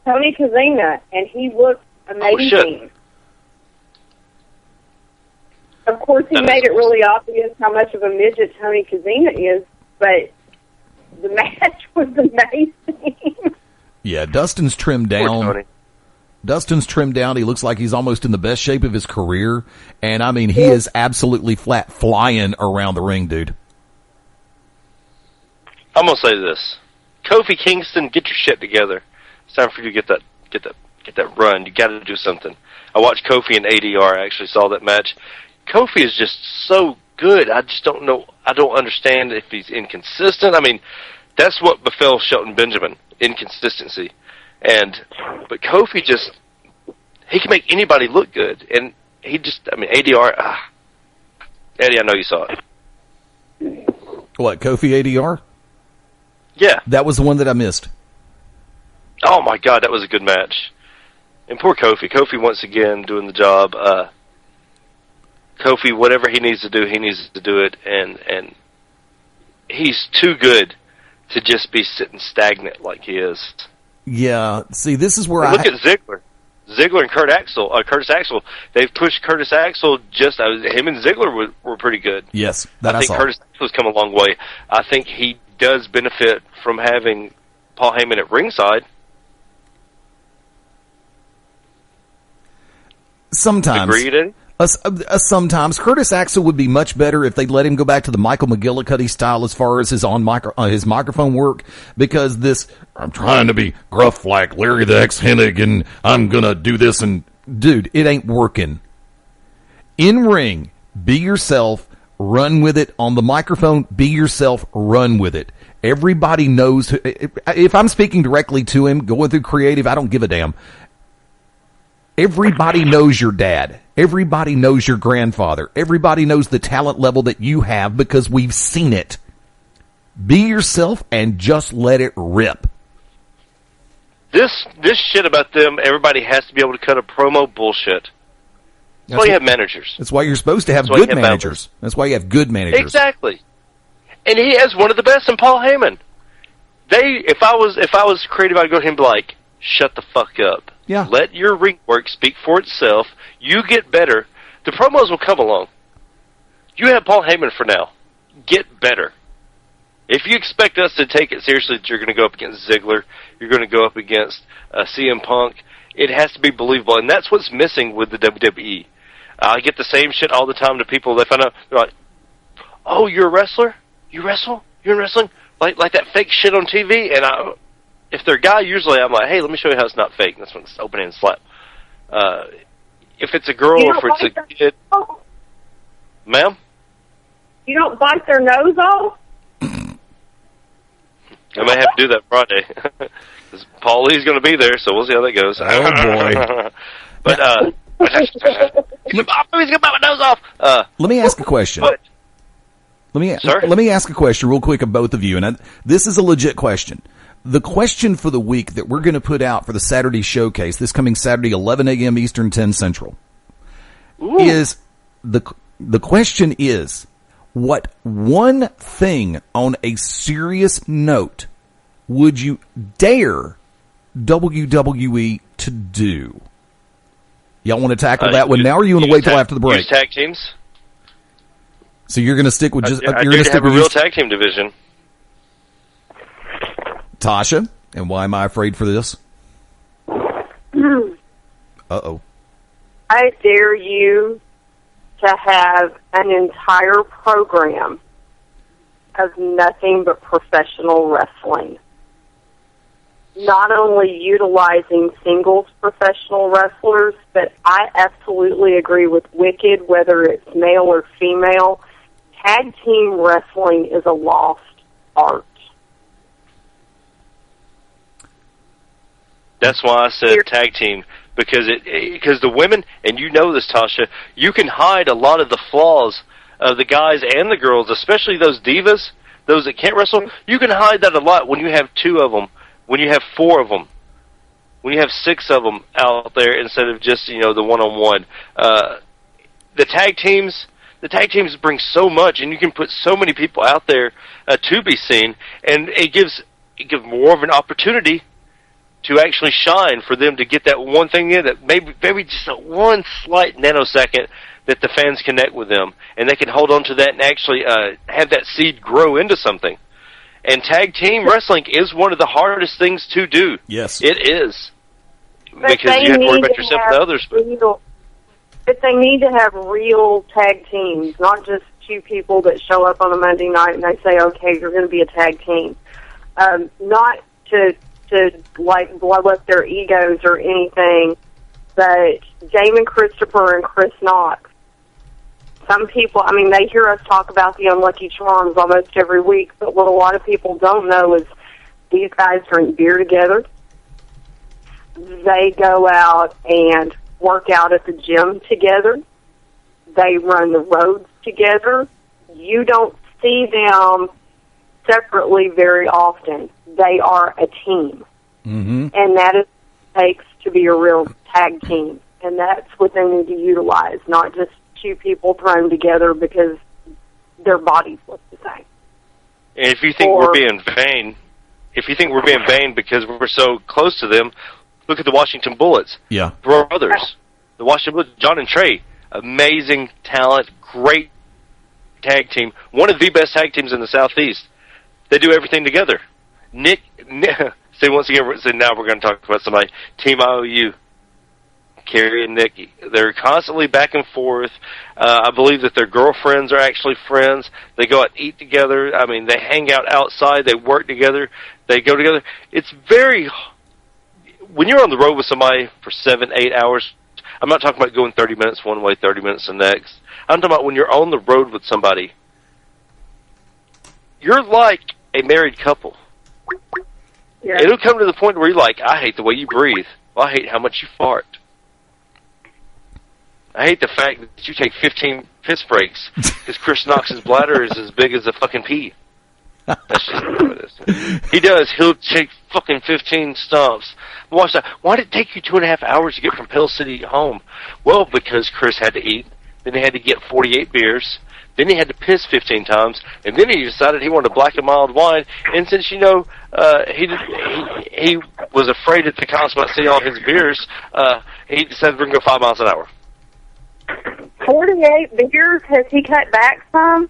S4: Tony Kazina, and he looked amazing.
S2: Oh, shit.
S4: Of course, he made it really obvious how much of a midget Tony Kazina is, but the match was amazing.
S3: Yeah, Dustin's trimmed down. Dustin's trimmed down. He looks like he's almost in the best shape of his career. And, he is absolutely flat flying around the ring, dude.
S2: I'm going to say this. Kofi Kingston, get your shit together. It's time for you to get that run. You got to do something. I watched Kofi and ADR. I actually saw that match. Kofi is just so good. I just don't know. I don't understand if he's inconsistent. That's what befell Shelton Benjamin, inconsistency. But Kofi he can make anybody look good. And he just, ADR, Eddie, I know you saw it.
S3: What, Kofi ADR?
S2: Yeah.
S3: That was the one that I missed.
S2: Oh my God, that was a good match. And poor Kofi. Kofi once again doing the job. Kofi, whatever he needs to do it, and he's too good to just be sitting stagnant like he is.
S3: Yeah, see, this is where
S2: look at Ziggler. Ziggler and Curtis Axel, they've pushed Curtis Axel him and Ziggler were pretty good.
S3: Yes,
S2: I think Curtis Axel's come a long way. I think he does benefit from having Paul Heyman at ringside.
S3: Sometimes.
S2: Agreed, Eddie?
S3: Sometimes. Curtis Axel would be much better if they'd let him go back to the Michael McGillicuddy style as far as his his microphone work, because I'm trying to be gruff like Larry the X-Hennig and I'm gonna do this, and dude, it ain't working. In ring, be yourself, run with it. On the microphone, be yourself, run with it. Everybody knows, if I'm speaking directly to him, going through creative, I don't give a damn. Everybody knows your dad. Everybody knows your grandfather. Everybody knows the talent level that you have because we've seen it. Be yourself and just let it rip.
S2: This shit about them, everybody has to be able to cut a promo bullshit. That's why you have managers.
S3: That's why you're supposed to have good managers. That's why you have good managers.
S2: Exactly. And he has one of the best in Paul Heyman. If I was creative, I'd go to him and be like, shut the fuck up.
S3: Yeah.
S2: Let your ring work speak for itself. You get better. The promos will come along. You have Paul Heyman for now. Get better. If you expect us to take it seriously that you're going to go up against Ziggler, you're going to go up against CM Punk, it has to be believable. And that's what's missing with the WWE. I get the same shit all the time to people. They find out, they're like, oh, you're a wrestler? You wrestle? You're in wrestling? Like that fake shit on TV? And if they're a guy, usually I'm like, hey, let me show you how it's not fake. And that's when it's open hand slap. If it's a girl or if it's a kid. Ma'am?
S4: You don't bite their nose off?
S2: I may have to do that Friday. Because Paul Lee's going to be there, so we'll see how that goes.
S3: Oh, boy.
S2: But, he's going to bite my nose off.
S3: Let me ask a question. Let me ask a question real quick of both of you, and this is a legit question. The question for the week that we're going to put out for the Saturday showcase, this coming Saturday, 11 a.m. Eastern, 10 Central, is the question is, what one thing on a serious note would you dare WWE to do? Y'all want to tackle that one now, or you want to wait till after the break?
S2: Use tag teams.
S3: So you're going to stick with just
S2: you're going to have a real tag team division.
S3: Tasha, and why am I afraid for this? Uh-oh.
S4: I dare you to have an entire program of nothing but professional wrestling. Not only utilizing singles professional wrestlers, but I absolutely agree with Wicked, whether it's male or female. Tag team wrestling is a lost art.
S2: That's why I said tag team, because the women, and you know this, Tasha, you can hide a lot of the flaws of the guys and the girls, especially those divas, those that can't wrestle. You can hide that a lot when you have 2 of them, when you have 4 of them, when you have 6 of them out there instead of just, the one-on-one. The tag teams bring so much, and you can put so many people out there to be seen, and it gives more of an opportunity to actually shine for them to get that one thing in that maybe just that one slight nanosecond that the fans connect with them, and they can hold on to that and actually have that seed grow into something. And tag team wrestling is one of the hardest things to do.
S3: Yes.
S2: It is.
S4: But
S2: because you have to worry about yourself and others.
S4: But they need to have real tag teams, not just 2 people that show up on a Monday night and they say, okay, you're going to be a tag team. Not to blow up their egos or anything, but Damon Christopher and Chris Knox. Some people, they hear us talk about the Unlucky Charms almost every week, but what a lot of people don't know is these guys drink beer together. They go out and work out at the gym together. They run the roads together. You don't see them separately very often. They are a team. Mm-hmm. And that is what it takes to be a real tag team. And that's what they need to utilize, not just 2 people thrown together because their bodies look the same.
S2: And if you think we're being vain because we're so close to them, look at the Washington Bullets.
S3: Yeah.
S2: Brothers. The Washington Bullets, John and Trey. Amazing talent, great tag team. One of the best tag teams in the Southeast. They do everything together. Nick see, once again, now we're going to talk about somebody. Team IOU. Carrie and Nikki. They're constantly back and forth. I believe that their girlfriends are actually friends. They go out and eat together. They hang out outside. They work together. They go together. It's very... When you're on the road with somebody for 7-8 hours, I'm not talking about going 30 minutes one way, 30 minutes the next. I'm talking about when you're on the road with somebody. You're like a married couple. Yeah. It'll come to the point where you're like, I hate the way you breathe. Well, I hate how much you fart. I hate the fact that you take 15 piss breaks because Chris Knox's bladder is as big as a fucking pea. That's just what it is. He does. He'll take fucking 15 stomps. Watch that. Why did it take you 2.5 hours to get from Pill City home? Well, because Chris had to eat. Then he had to get 48 beers. Then he had to piss 15 times. And then he decided he wanted a black and mild wine. And since, he was afraid that the cops might see all his beers, he decided we're going to go 5 miles an hour.
S4: 48 beers? Has he cut back some?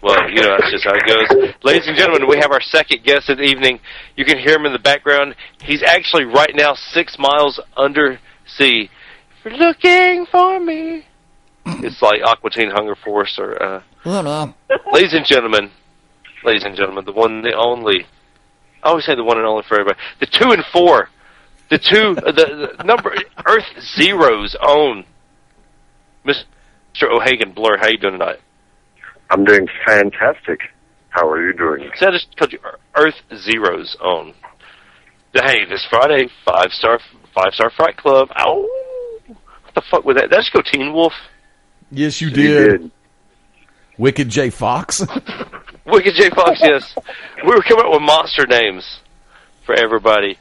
S2: Well, that's just how it goes. Ladies and gentlemen, we have our second guest of the evening. You can hear him in the background. He's actually right now 6 miles under sea. If you're looking for me. It's like Aqua Teen Hunger Force or... Ladies and gentlemen, the one and the only. I always say the one and only for everybody. The 2 and 4. The number... Earth Zero's own. Mr. O'Hagan Blur, how you doing tonight?
S6: I'm doing fantastic. How are you doing?
S2: So I just told you, Earth Zero's own. Hey, this Friday, five-star Fright Club. Ow! What the fuck was that? Did I just go Teen Wolf?
S3: Yes, you did. Wicked J. Fox?
S2: Wicked J. Fox, yes. We were coming up with monster names for everybody.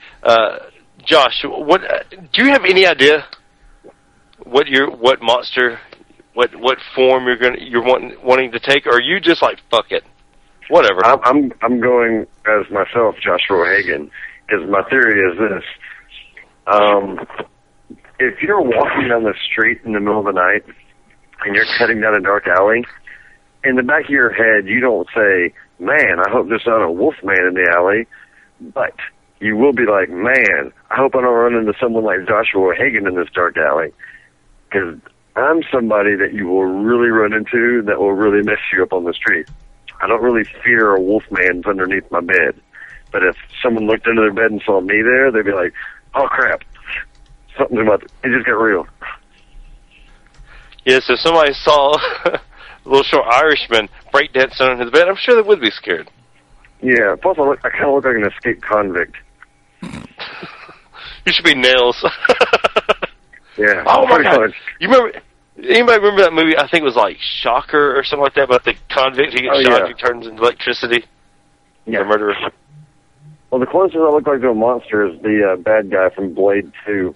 S2: Josh, what do you have any idea what monster... What form you're wanting to take, or are you just like fuck it, whatever?
S6: I'm going as myself, Joshua O'Hagan, because my theory is this: if you're walking down the street in the middle of the night and you're cutting down a dark alley, in the back of your head you don't say, "Man, I hope there's not a wolf man in the alley," but you will be like, "Man, I hope I don't run into someone like Joshua O'Hagan in this dark alley," because I'm somebody that you will really run into that will really mess you up on the street. I don't really fear a wolf man's underneath my bed. But if someone looked under their bed and saw me there, they'd be like, oh, crap. Something's about it. It just got real.
S2: Yeah, so if somebody saw a little short Irishman breakdancing on his bed, I'm sure they would be scared.
S6: Yeah, plus I kind of look like an escaped convict.
S2: You should be Nails.
S6: Yeah.
S2: Oh, my God. Anybody remember that movie? I think it was like Shocker or something like that, about the convict who gets shot, he turns into electricity.
S6: Yeah.
S2: The murderer.
S6: Well, the closest I look like to a monster is the bad guy from Blade 2.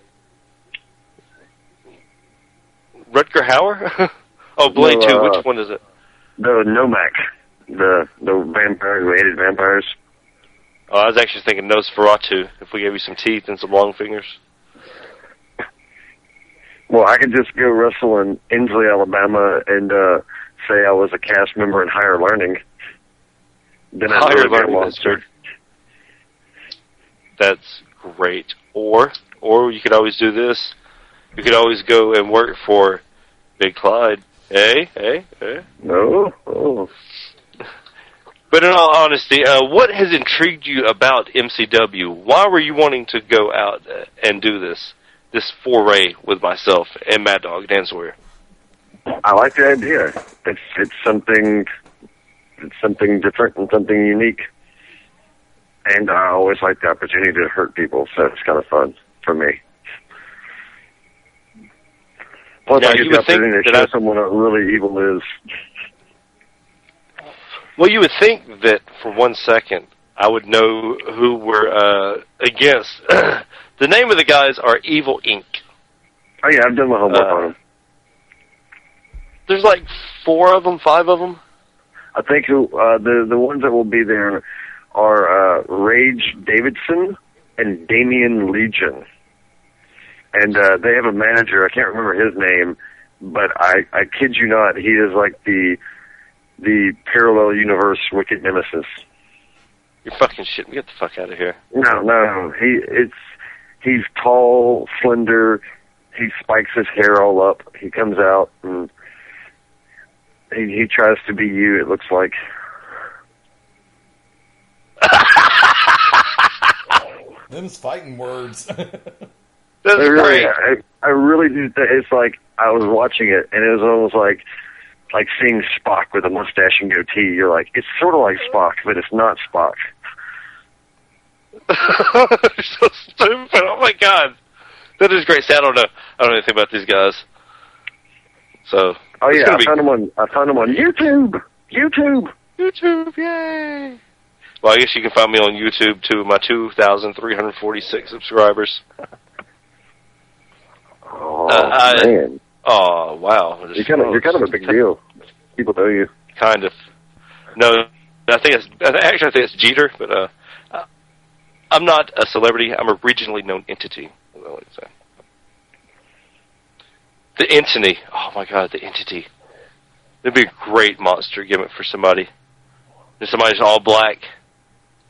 S2: Rutger Hauer? Oh, Blade 2. Which one is it?
S6: The Nomak. The vampire who hated vampires.
S2: Oh, I was actually thinking Nosferatu, if we gave you some teeth and some long fingers.
S6: Well, I could just go wrestle in Inslee, Alabama, and say I was a cast member in Higher Learning. Then I'd really be a monster.
S2: That's great. Or you could always do this. You could always go and work for Big Clyde. Hey.
S6: No. Oh.
S2: But in all honesty, what has intrigued you about MCW? Why were you wanting to go out and do this foray with myself and Mad Dog, Dan Sawyer?
S6: I like the idea. It's something different and something unique. And I always like the opportunity to hurt people, so it's kind of fun for me. Plus, I get the opportunity to show someone what really evil is.
S2: Well, you would think that for 1 second I would know who we're against. The name of the guys are Evil Inc.
S6: Oh, yeah, I've done my homework on them.
S2: There's like 4 of them, 5 of them.
S6: I think the ones that will be there are Rage Davidson and Damian Legion. And they have a manager, I can't remember his name, but I kid you not, he is like the parallel universe Wicked Nemesis.
S2: You're fucking shitting. Get the fuck out of here.
S6: No. He's tall, slender, he spikes his hair all up, he comes out and he tries to be you, it looks like.
S3: Them's fighting words.
S2: That's
S6: really,
S2: great.
S6: I really do. It's like I was watching it, and it was almost like seeing Spock with a mustache and goatee. You're like, it's sort of like Spock, but it's not Spock.
S2: You're so stupid. Oh my God. That is great. See, I don't know anything about these guys. So.
S6: Oh yeah, I found them on YouTube.
S2: YouTube, yay! Well, I guess you can find me on YouTube too. My 2,346 subscribers.
S6: Oh man!
S2: Oh wow!
S6: You're kind of a big deal. People know you.
S2: Kind of. No, I think it's Jeter, but I'm not a celebrity. I'm a regionally known entity. Is what I like to say. The entity. Oh my God, the entity. It'd be a great monster gimmick for somebody. If somebody's all black,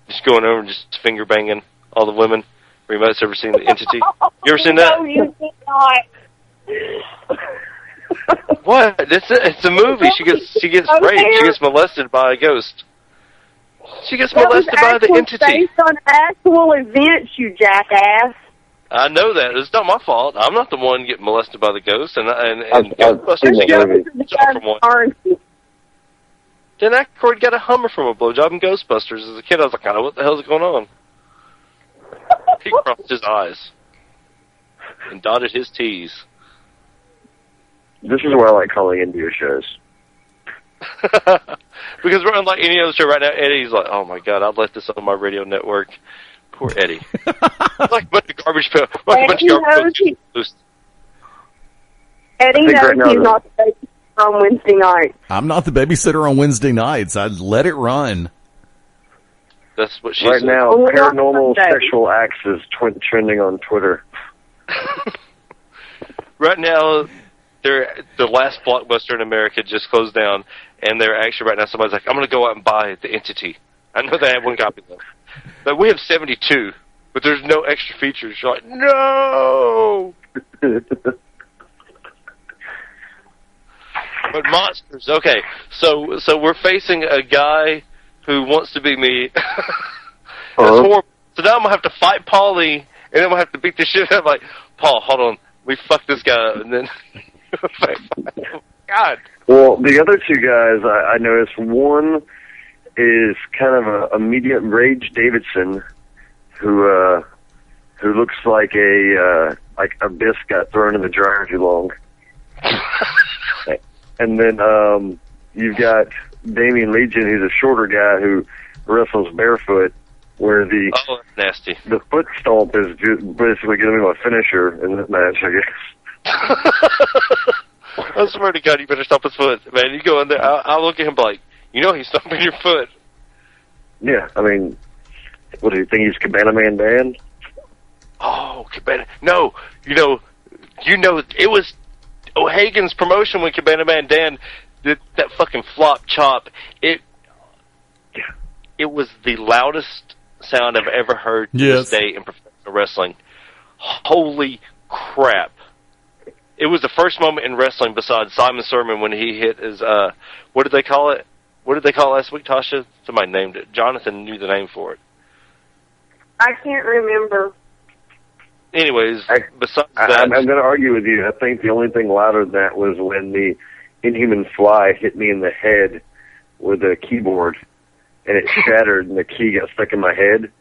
S2: just going over and just finger banging all the women. Everybody's ever seen the entity? You ever seen that?
S4: No, you did not.
S2: What? It's a movie. She gets raped. She gets molested by a ghost. She gets molested by the entity.
S4: Based on actual events, you jackass.
S2: I know that. It's not my fault. I'm not the one getting molested by the ghost, and
S6: I've
S2: Ghostbusters
S6: seen that movie.
S2: from one. Dan Aykroyd got a Hummer from a blowjob in Ghostbusters. As a kid, I was like, what the hell is going on? He crossed his I's and dotted his T's.
S6: This is where I like calling into your shows.
S2: Because we're unlike any other show right now. Eddie's like, oh my God, I'd let this on my radio network. Poor Eddie. Like a bunch of garbage.
S4: Eddie knows he's not the babysitter on Wednesday nights.
S3: I'm not the babysitter on Wednesday nights. I'd let it run.
S2: That's what she
S6: right
S2: said.
S6: now, paranormal sexual acts is trending on Twitter.
S2: Right now, the last Blockbuster in America just closed down, and they're actually right now somebody's like, I'm going to go out and buy the entity. I know they have one copy though. But we have 72, but there's no extra features. You're like, no! But monsters, okay. So we're facing a guy who wants to be me. That's horrible. So now I'm going to have to fight Paulie, and then I'm going to have to beat the shit out of like, Paul, hold on. We fucked this guy up, and then... God.
S6: Well, the other two guys, I noticed one is kind of a medium Rage Davidson, who looks like a Abyss got thrown in the dryer too long. And then you've got Damian Legion, who's a shorter guy who wrestles barefoot, where the
S2: nasty.
S6: The foot stomp is basically going to be my finisher in this match, I guess.
S2: I swear to God, you better stop his foot, man. You go in there, I'll look at him like, he's stomping your foot.
S6: Yeah, I mean, what do you think? He's Cabana Man Dan?
S2: Oh, Cabana! No, it was O'Hagan's promotion when Cabana Man Dan did that fucking flop chop. It was the loudest sound I've ever heard to this day in professional wrestling. Holy crap! It was the first moment in wrestling besides Simon Sermon when he hit his, what did they call it? What did they call it last week, Tasha? Somebody named it. Jonathan knew the name for it.
S4: I can't remember.
S2: Anyways, besides that...
S6: I'm going to argue with you. I think the only thing louder than that was when the Inhuman Fly hit me in the head with a keyboard, and it shattered, and the key got stuck in my head.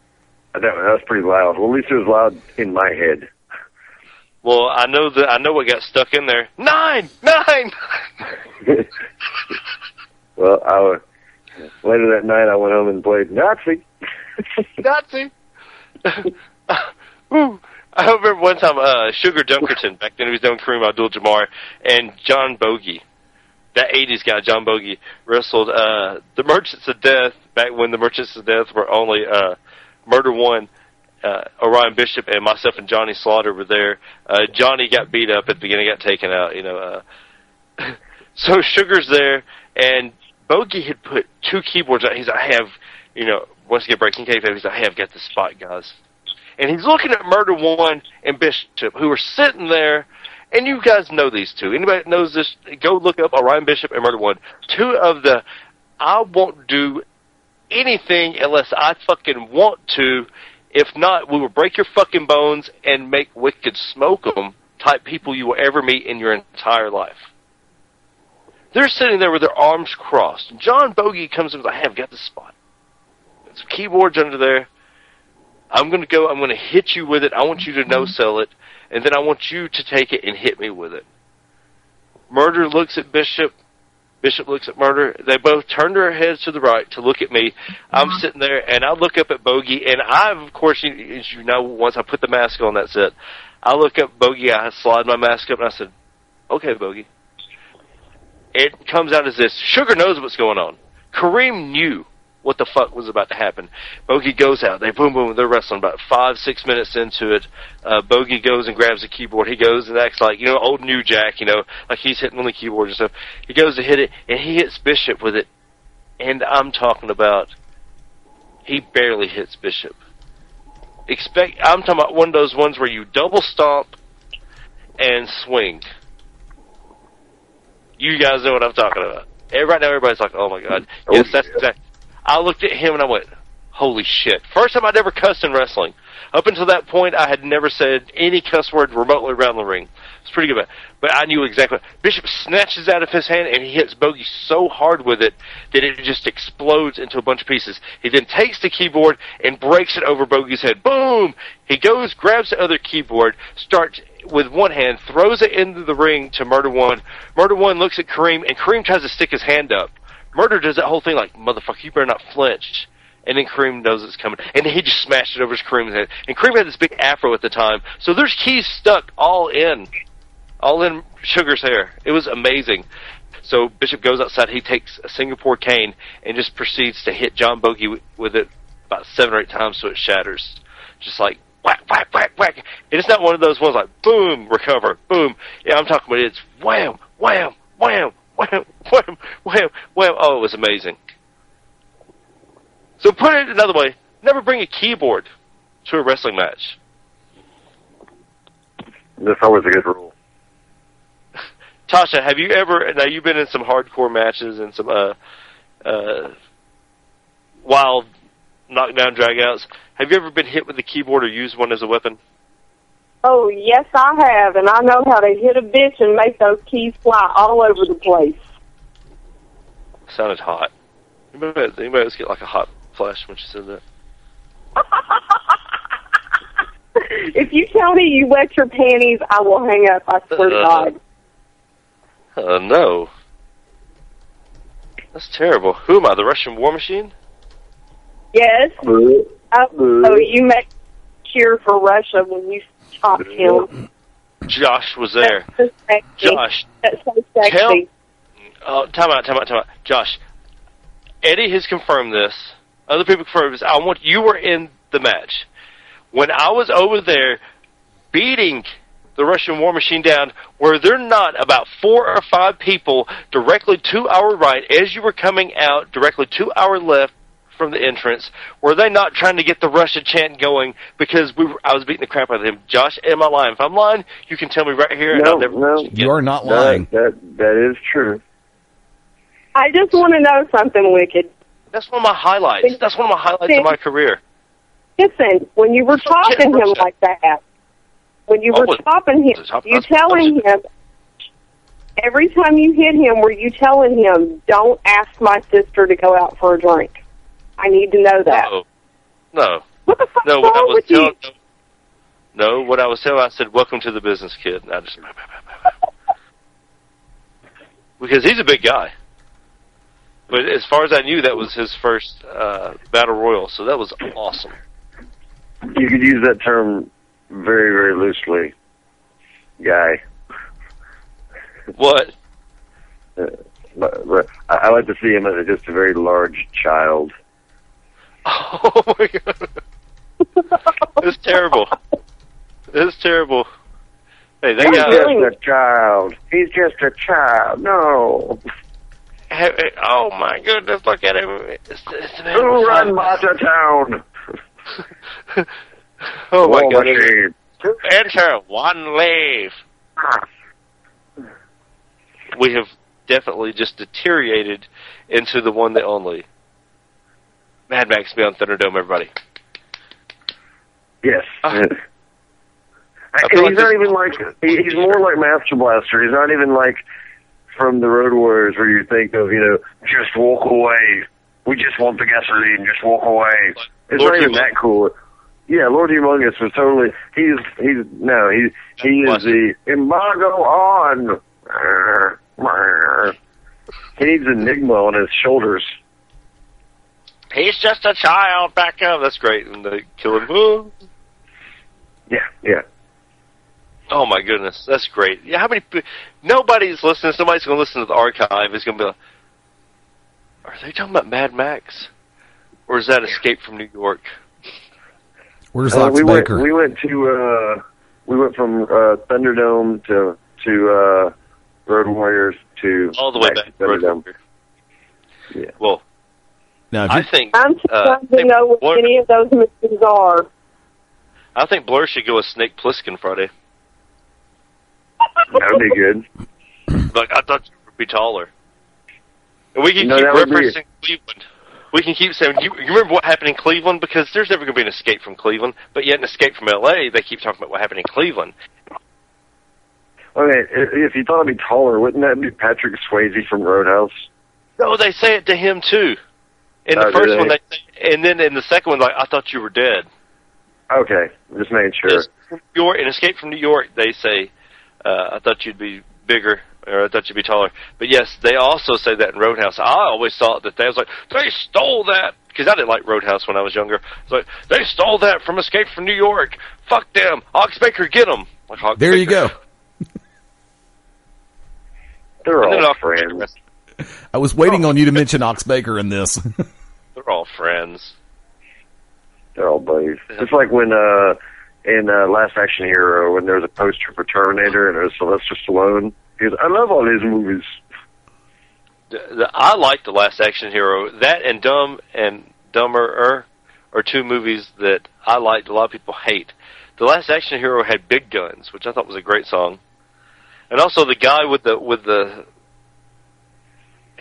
S6: That was pretty loud. Well, at least it was loud in my head.
S2: Well, I know what got stuck in there. 9!
S6: Well, later that night I went home and played Nazi.
S2: Nazi! Woo! I remember one time Sugar Dunkerton, back then he was doing Kareem Abdul-Jabbar, and John Bogey, that 80s guy, John Bogey, wrestled the Merchants of Death, back when the Merchants of Death were only Murder One. Orion Bishop and myself and Johnny Slaughter were there. Johnny got beat up at the beginning, got taken out, So Sugar's there, and Bogey had put 2 keyboards out. He's like, I have, once you get breaking kayfabe, he's like, I have got the spot, guys. And he's looking at Murder One and Bishop, who are sitting there, and you guys know these two. Anybody that knows this, go look up Orion Bishop and Murder One. 2 of the, I won't do anything unless I fucking want to. If not, we will break your fucking bones and make Wicked smoke them type people you will ever meet in your entire life. They're sitting there with their arms crossed. John Bogey comes in and says, I have got the spot. There's keyboards under there. I'm going to hit you with it. I want you to no-sell it. and then I want you to take it and hit me with it. Murder looks at Bishop. Bishop looks at Murder. They both turn their heads to the right to look at me. I'm sitting there, and I look up at Bogey, and of course, as you know, once I put the mask on, that's it. I look up Bogey, I slide my mask up, and I said, okay, Bogey. It comes out as this. Sugar knows what's going on. Kareem knew what the fuck was about to happen. Bogey goes out. They boom, boom. They're wrestling about 5-6 minutes into it. Bogey goes and grabs the keyboard. He goes and acts like, old New Jack, like he's hitting on the keyboard and stuff. He goes to hit it, and he hits Bishop with it. And I'm talking about, he barely hits Bishop. I'm talking about one of those ones where you double stomp and swing. You guys know what I'm talking about. Right now, everybody's like, oh my God. Yes, that's exactly. I looked at him and I went, holy shit. First time I'd ever cussed in wrestling. Up until that point, I had never said any cuss word remotely around the ring. It's pretty good. But I knew exactly. Bishop snatches out of his hand and he hits Bogey so hard with it that it just explodes into a bunch of pieces. He then takes the keyboard and breaks it over Bogey's head. Boom! He goes, grabs the other keyboard, starts with one hand, throws it into the ring to Murder One. Murder One looks at Kareem, and Kareem tries to stick his hand up. Murder does that whole thing like, motherfucker, you better not flinch. And then Kareem knows it's coming. And he just smashed it over Kareem's head. And Kareem had this big afro at the time. So there's keys stuck all in Sugar's hair. It was amazing. So Bishop goes outside. He takes a Singapore cane and just proceeds to hit John Bogey with it about 7 or 8 times so it shatters. Just like whack, whack, whack, whack. And it's not one of those ones like boom, recover, boom. Yeah, I'm talking about it's wham, wham, wham, wham, wham, wham, wham. Oh, it was amazing. So put it another way, never bring a keyboard to a wrestling match.
S6: That's always a good rule.
S2: Tasha, have you ever, now you've been in some hardcore matches and some wild knockdown dragouts. Have you ever been hit with a keyboard or used one as a weapon?
S4: Oh, yes, I have, and I know how to hit a bitch and make those keys fly all over the place.
S2: Sounded hot. Anybody else get like a hot flash when she said that?
S4: If you tell me you wet your panties, I will hang up, I swear to God.
S2: No. That's terrible. Who am I, the Russian war machine?
S4: Yes. Oh, you make cheer for Russia when you chopped him.
S2: Josh was there.
S4: That's so sexy.
S2: Josh.
S4: That's so sexy.
S2: Time out. Josh, Eddie has confirmed this. Other people confirmed this. You were in the match. When I was over there beating the Russian war machine down, were there not about 4 or 5 people directly to our right as you were coming out, directly to our left from the entrance? Were they not trying to get the Russia chant going because I was beating the crap out of him? Josh, am I lying? If I'm lying, you can tell me right here.
S6: No,
S3: you are not lying.
S6: That is true.
S4: I just want to know something, Wicked.
S2: That's one of my highlights. That's one of my highlights of my career.
S4: Listen, when you were topping him like that, you telling him, every time you hit him, were you telling him, don't ask my sister to go out for a drink? I need to know that.
S2: No.
S4: What the fuck
S2: no,
S4: wrong with you?
S2: No, what I was telling, I said, welcome to the business, kid. And I just... because he's a big guy. But as far as I knew, that was his first battle royal, so that was awesome.
S6: You could use that term very, very loosely, guy.
S2: What?
S6: But I like to see him as just a very large child.
S2: Oh my God! It's terrible. It's terrible. Hey, that guy.
S6: He's just a child. He's just a child. No.
S2: Oh my goodness! Look at him.
S6: Who run Mata Town?
S2: Oh my goodness! Enter one leave. We have definitely just deteriorated into the one that only. Mad Max Beyond Thunderdome, everybody.
S6: Yes. And he's not even like, he's more like Master Blaster. He's not even like from the Road Warriors where you think of, just walk away. We just want the gasoline, just walk away. It's not even that cool. Yeah, Lord Humongous was totally. He is the embargo on. He needs Enigma on his shoulders.
S2: He's just a child back up. That's great. And they kill him. Ooh.
S6: Yeah.
S2: Oh my goodness, that's great. Yeah, how many? Nobody's listening. Somebody's going to listen to the archive. It's going to be like, are they talking about Mad Max, or is that Escape from New York?
S3: Where's Ox Baker?
S6: We went from Thunderdome to Road Warriors to
S2: all the way back to
S6: Thunderdome.
S2: Yeah. Well,
S3: now,
S2: I think
S4: I'm too young to know what any of those movies are.
S2: I think Blur should go with Snake Plissken Friday.
S6: That would be good.
S2: Like, I thought you would be taller. And we can keep referencing Cleveland. We can keep saying, you remember what happened in Cleveland? Because there's never going to be an Escape from Cleveland, but yet an Escape from L.A., they keep talking about what happened in Cleveland.
S6: Okay, if you thought it'd be taller, wouldn't that be Patrick Swayze from Roadhouse?
S2: No, they say it to him, too. In the first one, and then in the second one, like, I thought you were dead.
S6: Okay, just making sure.
S2: In Escape from New York, they say, I thought you'd be bigger, or I thought you'd be taller. But yes, they also say that in Roadhouse. I always thought that they was like, they stole that, because I didn't like Roadhouse when I was younger. It's like, they stole that from Escape from New York. Fuck them. Ox Baker, get them. Like Ox
S3: there
S2: Baker.
S3: You go.
S6: They're all friends.
S3: I was waiting on you to mention Ox Baker in this.
S2: They're all friends.
S6: They're all buddies. It's like when in Last Action Hero, when there was a poster for Terminator and it was Sylvester Stallone. He goes, I love all these movies.
S2: I like The Last Action Hero. That and Dumb and Dumber are two movies that I liked. A lot of people hate. The Last Action Hero had Big Guns, which I thought was a great song. And also the guy with the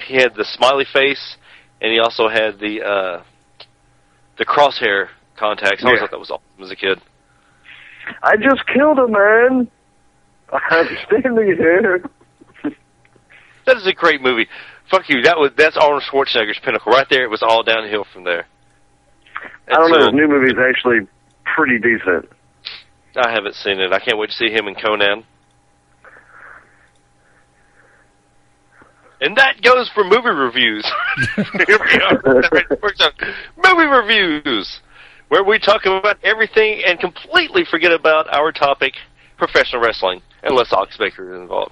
S2: he had the smiley face, and he also had the crosshair contacts. I always thought that was awesome as a kid.
S6: I just killed a man. I'm standing here.
S2: That is a great movie. Fuck you. That's Arnold Schwarzenegger's pinnacle right there. It was all downhill from there.
S6: I don't know. His new movie is actually pretty decent.
S2: I haven't seen it. I can't wait to see him in Conan. And that goes for movie reviews. Here we go. Movie reviews, where we talk about everything and completely forget about our topic, professional wrestling, unless Ox Baker is involved.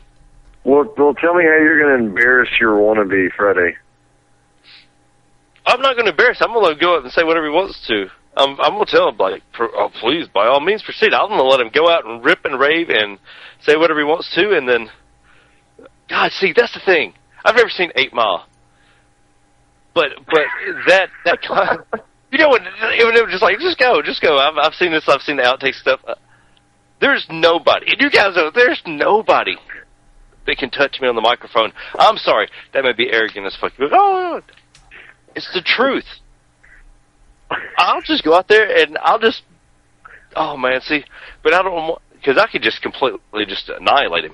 S6: Well, tell me how you're going to embarrass your wannabe Friday.
S2: I'm not going to embarrass him. I'm going to go up and say whatever he wants to. I'm going to tell him, like, oh, please, by all means, proceed. I'm going to let him go out and rip and rave and say whatever he wants to, and then, God, see, that's the thing. I've never seen 8 Mile. But that you know, when it was just like, just go. I've seen this. I've seen the outtake stuff. There's nobody, and you guys know, there's nobody that can touch me on the microphone. I'm sorry, that may be arrogant as fuck. But, oh, it's the truth. I'll just go out there and I'll just, oh man, see, but I don't want, because I could just completely just annihilate him.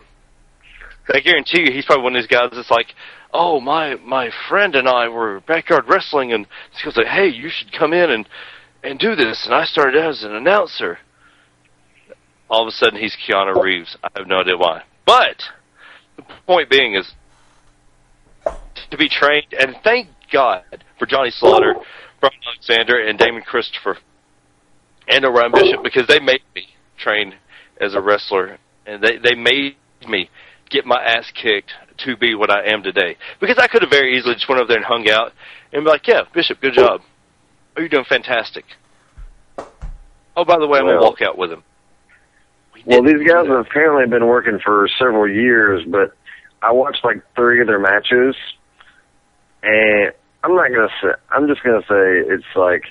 S2: I guarantee you, he's probably one of these guys that's like, oh, my friend and I were backyard wrestling, and he goes like, hey, you should come in and do this, and I started as an announcer. All of a sudden, he's Keanu Reeves. I have no idea why. But the point being is to be trained, and thank God for Johnny Slaughter, Brian Alexander, and Damon Christopher, and Orion Bishop, because they made me train as a wrestler, and they made me get my ass kicked to be what I am today. Because I could have very easily just went over there and hung out and be like, yeah, Bishop, good job. Oh, you're doing fantastic. Oh, by the way, I'm going to walk out with him.
S6: Well, these guys have apparently been working for several years, but I watched like 3 of their matches, and I'm just going to say it's like,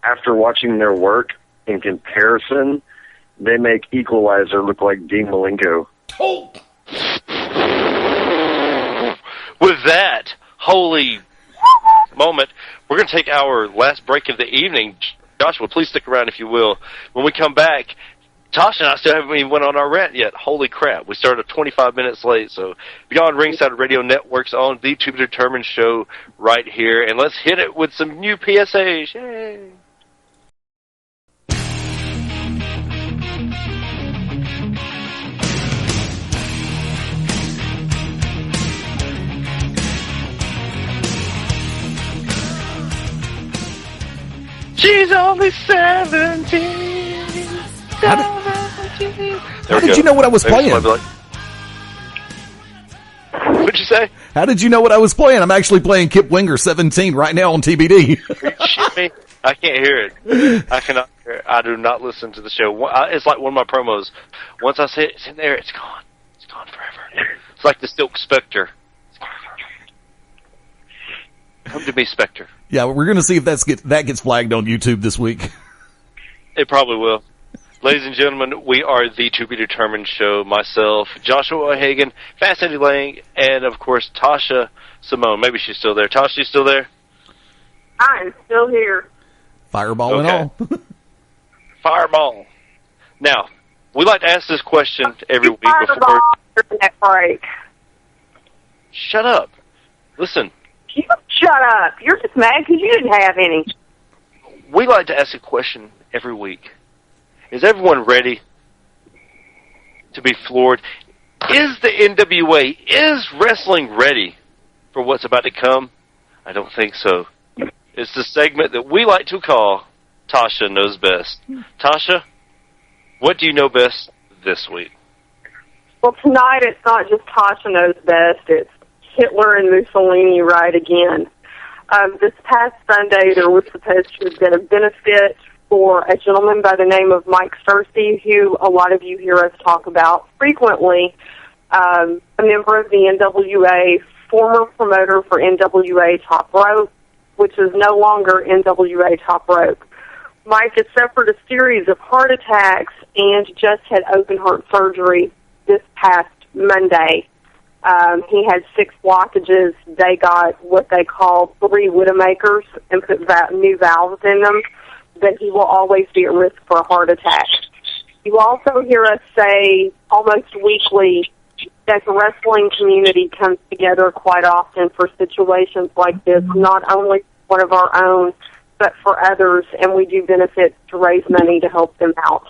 S6: after watching their work in comparison, they make Equalizer look like Dean Malenko.
S2: Oh! With that holy moment, we're going to take our last break of the evening. Joshua, please stick around if you will. When we come back, Tasha and I still haven't even went on our rant yet. Holy crap. We started 25 minutes late. So Beyond Ringside Radio Network's on the To Be Determined show right here. And let's hit it with some new PSAs. Yay! She's only 17.
S3: How did you know what I was playing?
S2: What'd you say?
S3: How did you know what I was playing? I'm actually playing Kip Winger 17 right now on TBD.
S2: Are you shitting me? I can't hear it. I cannot hear it. I do not listen to the show. It's like one of my promos. Once I say it's in there, it's gone. It's gone forever. It's like the Silk Spectre. Come to me, Spectre.
S3: Yeah, we're going to see if that gets flagged on YouTube this week.
S2: It probably will. Ladies and gentlemen, we are the To Be Determined show. Myself, Joshua O'Hagan, Fast Eddie Layne, and of course Tasha Simone. Maybe she's still there. Tasha, you still there?
S4: I'm still here.
S3: Fireball and all.
S2: Fireball. Now, we like to ask this question every week before.
S4: That break.
S2: Shut up. Listen.
S4: You shut up. You're just mad because you didn't have any.
S2: We like to ask a question every week. Is everyone ready to be floored? Is the NWA, is wrestling ready for what's about to come? I don't think so. It's the segment that we like to call Tasha Knows Best. Tasha, what do you know best this week?
S4: Well, tonight it's not just Tasha Knows Best. It's Hitler and Mussolini right again. This past Sunday, there was supposed to have been a benefit for a gentleman by the name of Mike Searcy, who a lot of you hear us talk about frequently, a member of the NWA, former promoter for NWA Top Rope, which is no longer NWA Top Rope. Mike had suffered a series of heart attacks and just had open heart surgery this past Monday. He had 6 blockages. They got what they call 3 Widemakers and put new valves in them, but he will always be at risk for a heart attack. You also hear us say almost weekly that the wrestling community comes together quite often for situations like this, not only one of our own, but for others, and we do benefits to raise money to help them out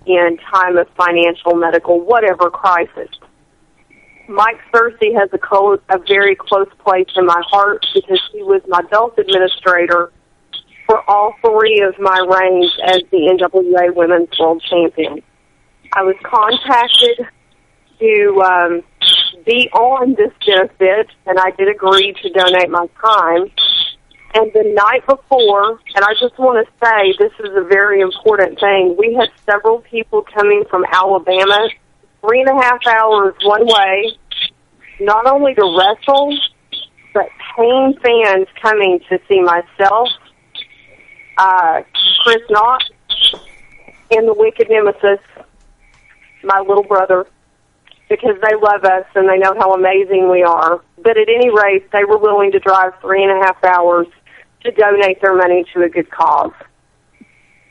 S4: in time of financial, medical, whatever crisis. Mike Searcy has a very close place in my heart because he was my belt administrator for all 3 of my reigns as the NWA Women's World Champion. I was contacted to be on this benefit, and I did agree to donate my time. And the night before, and I just want to say this is a very important thing, we had several people coming from Alabama, 3.5 hours one way, not only to wrestle, but paying fans coming to see myself, Chris Knott, and the Wicked Nemesis, my little brother, because they love us and they know how amazing we are. But at any rate, they were willing to drive 3.5 hours to donate their money to a good cause.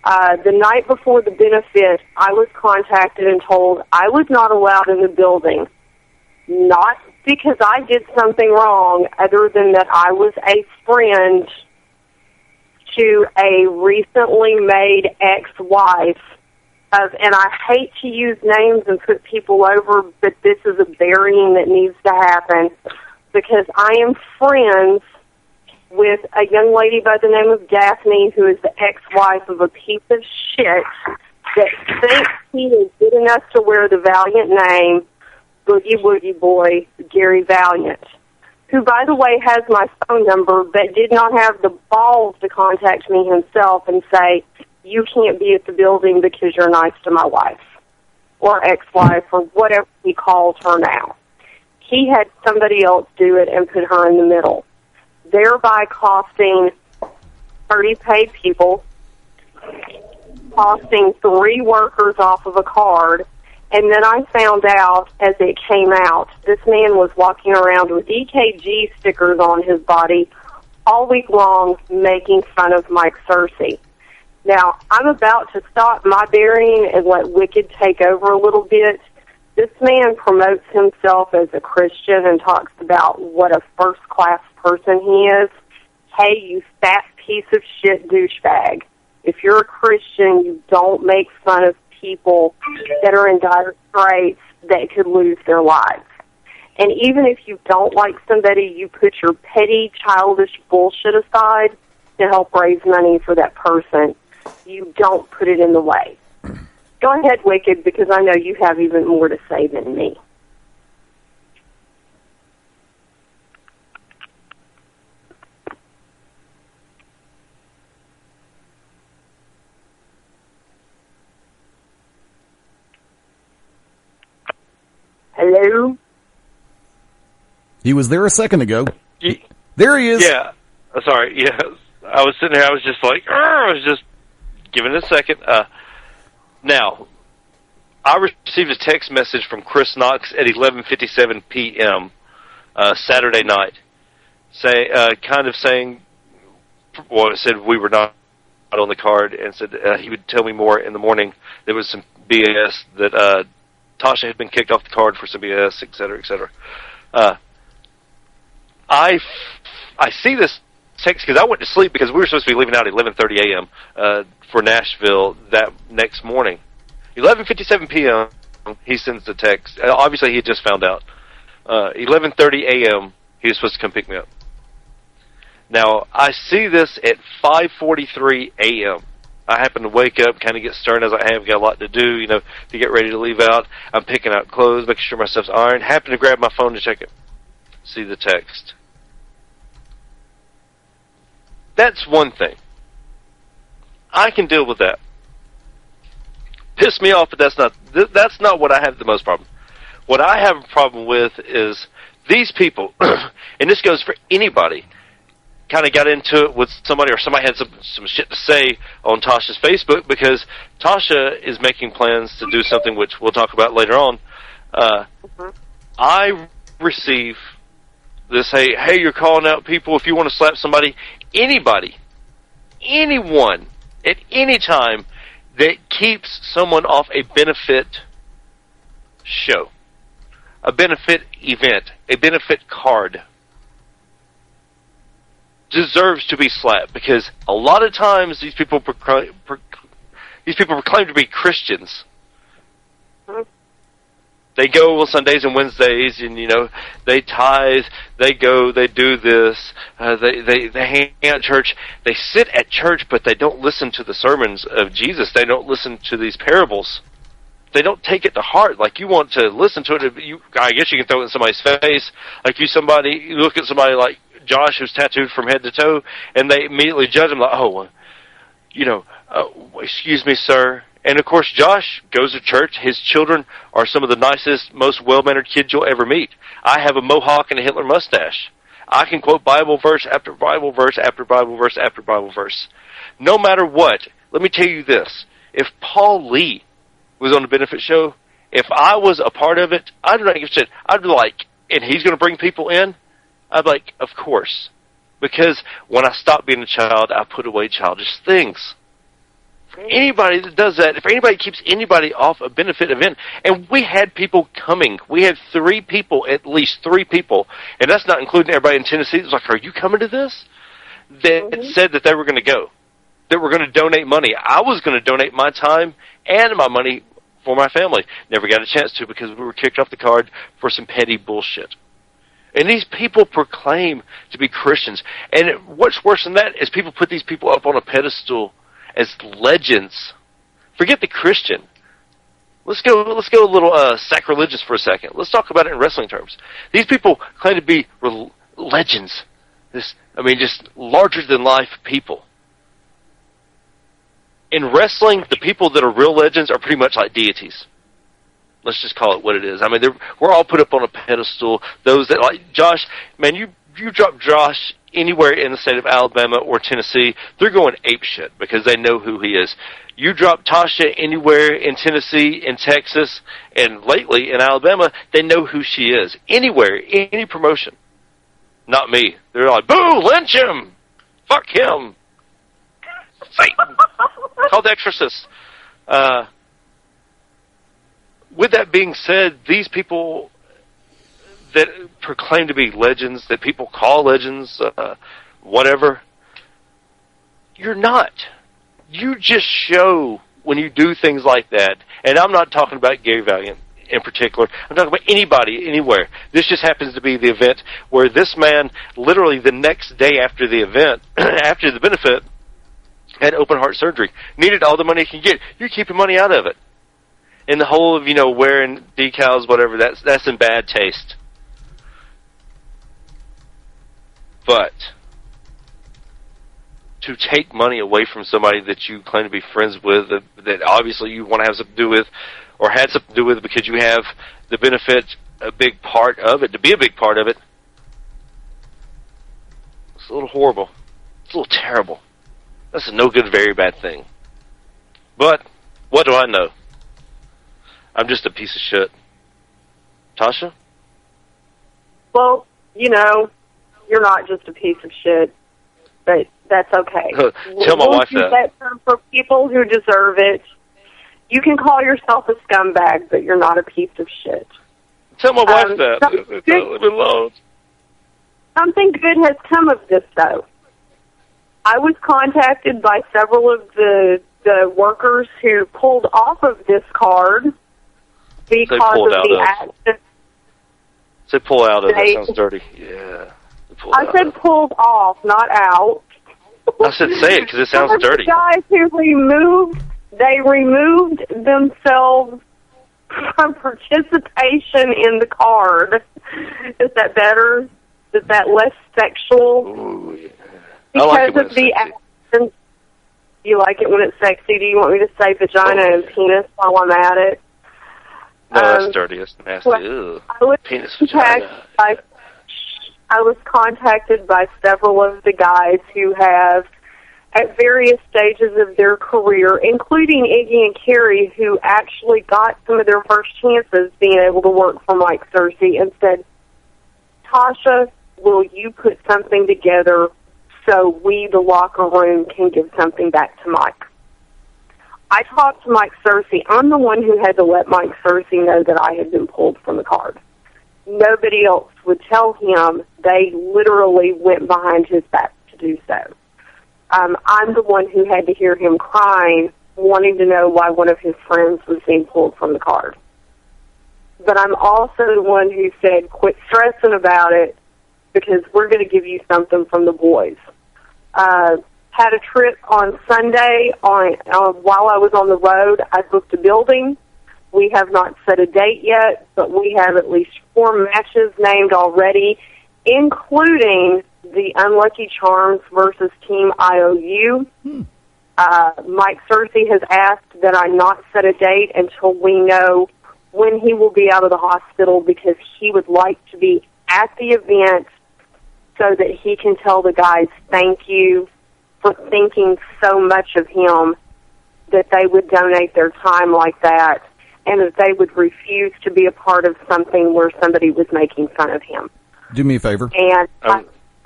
S4: The night before the benefit, I was contacted and told I was not allowed in the building, not because I did something wrong, other than that I was a friend to a recently made ex-wife of, and I hate to use names and put people over, but this is a burying that needs to happen because I am friends with a young lady by the name of Daphne, who is the ex-wife of a piece of shit that thinks he is good enough to wear the Valiant name, Boogie Woogie Boy, Gary Valiant, who, by the way, has my phone number, but did not have the balls to contact me himself and say, you can't be at the building because you're nice to my wife, or ex-wife, or whatever he calls her now. He had somebody else do it and put her in the middle, thereby costing 30 paid people, costing 3 workers off of a card. And then I found out, as it came out, this man was walking around with EKG stickers on his body all week long, making fun of Mike Searcy. Now, I'm about to stop my burying and let Wicked take over a little bit. This man promotes himself as a Christian and talks about what a first-class person he is. Hey, you fat piece of shit douchebag. If you're a Christian, you don't make fun of people that are in dire straits that could lose their lives. And even if you don't like somebody, you put your petty, childish bullshit aside to help raise money for that person. You don't put it in the way. Go ahead, Wicked, because I know you have even more to say than me. Hello?
S3: He was there a second ago. There he is.
S2: Yeah. Sorry. Yeah. I was sitting there. I was just like, I was just giving it a second. Now, I received a text message from Chris Knox at 11:57 p.m. Saturday night, kind of saying, well, it said we were not on the card, and said he would tell me more in the morning. There was some BS that Tasha had been kicked off the card for some BS, et cetera, et cetera. I see this text because I went to sleep because we were supposed to be leaving out at 11:30 a.m. For Nashville that next morning. 11:57 p.m. he sends the text. Obviously, he had just found out. 11:30 a.m. he was supposed to come pick me up. Now, I see this at 5:43 a.m. I happen to wake up, kind of get stern as I have, got a lot to do, to get ready to leave out. I'm picking out clothes, making sure my stuff's ironed. Happen to grab my phone to check it. See the text. That's one thing. I can deal with that. Piss me off, but that's not what I have the most problem. What I have a problem with is these people, and this goes for anybody, kind of got into it with somebody, or somebody had some shit to say on Tasha's Facebook, because Tasha is making plans to do something which we'll talk about later on. I receive this, hey, you're calling out people if you want to slap somebody. Anybody, anyone, at any time that keeps someone off a benefit show, a benefit event, a benefit card, deserves to be slapped, because a lot of times these people proclaim to be Christians. They go on Sundays and Wednesdays, and they tithe, they go, they do this, they hang out at church. They sit at church, but they don't listen to the sermons of Jesus. They don't listen to these parables. They don't take it to heart. Like, you want to listen to it, I guess you can throw it in somebody's face. Like, you look at somebody like Josh, who's tattooed from head to toe, and they immediately judge him like, excuse me, sir. And, of course, Josh goes to church. His children are some of the nicest, most well-mannered kids you'll ever meet. I have a mohawk and a Hitler mustache. I can quote Bible verse after Bible verse after Bible verse after Bible verse. No matter what, let me tell you this. If Paul Lee was on the benefit show, if I was a part of it, I'd not give a shit. I'd be like, and he's going to bring people in? I'd be like, of course. Because when I stopped being a child, I put away childish things. Anybody that does that, if anybody keeps anybody off a benefit event, and we had people coming. We had at least three people, and that's not including everybody in Tennessee. It was like, are you coming to this? That said that they were going to go, that were going to donate money. I was going to donate my time and my money for my family. Never got a chance to, because we were kicked off the card for some petty bullshit. And these people proclaim to be Christians. And what's worse than that is people put these people up on a pedestal as legends. Forget the Christian. Let's go a little sacrilegious for a second. Let's talk about it in wrestling terms. These people claim to be legends. Just larger than life people. In wrestling, the people that are real legends are pretty much like deities. Let's just call it what it is. We're all put up on a pedestal. Those that, like Josh, man, you drop Josh anywhere in the state of Alabama or Tennessee, they're going apeshit because they know who he is. You drop Tasha anywhere in Tennessee, in Texas, and lately in Alabama, they know who she is. Anywhere, any promotion. Not me. They're like, boo, lynch him! Fuck him! Satan! Call the Exorcist. With that being said, these people that proclaim to be legends, that people call legends, whatever, you're not. You just show when you do things like that, and I'm not talking about Gary Valiant in particular, I'm talking about anybody, anywhere. This just happens to be the event where this man, literally the next day after the event, after the benefit, had open heart surgery, needed all the money he can get. You're keeping money out of it. And the whole of, wearing decals, whatever, that's in bad taste. But to take money away from somebody that you claim to be friends with, that obviously you want to have something to do with, or had something to do with because you have the benefit, a big part of it, to be a big part of it, it's a little horrible. It's a little terrible. That's a no good, very bad thing. But what do I know? I'm just a piece of shit. Tasha?
S4: Well, you're not just a piece of shit, but that's okay.
S2: Tell my wife that.
S4: That term for people who deserve it. You can call yourself a scumbag, but you're not a piece of shit.
S2: Tell my wife that.
S4: Something good has come of this, though. I was contacted by several of the workers who pulled off of this card because of the accident.
S2: Say pull out of it. That sounds dirty. Yeah.
S4: I said pulled off, not out.
S2: I said say it because it sounds dirty.
S4: The guys who removed themselves from participation in the card. Is that better? Is that less sexual?
S2: Ooh, yeah.
S4: Because
S2: I like it when
S4: of the accident. You like it when it's sexy? Do you want me to say vagina and penis while I'm at it?
S2: No, that's dirty. That's nasty. Ew. Penis, vagina.
S4: I was contacted by several of the guys who have, at various stages of their career, including Iggy and Carrie, who actually got some of their first chances being able to work for Mike Searcy, and said, Tasha, will you put something together so we, the locker room, can give something back to Mike? I talked to Mike Searcy. I'm the one who had to let Mike Searcy know that I had been pulled from the card. Nobody else would tell him. They literally went behind his back to do so. I'm the one who had to hear him crying, wanting to know why one of his friends was being pulled from the card. But I'm also the one who said, quit stressing about it, because we're going to give you something from the boys. Had a trip on Sunday while I was on the road. I booked a building. We have not set a date yet, but we have at least 4 matches named already, including the Unlucky Charms versus Team IOU. Mike Searcy has asked that I not set a date until we know when he will be out of the hospital, because he would like to be at the event so that he can tell the guys thank you for thinking so much of him, that they would donate their time like that, and that they would refuse to be a part of something where somebody was making fun of him.
S3: Do me a favor.
S4: And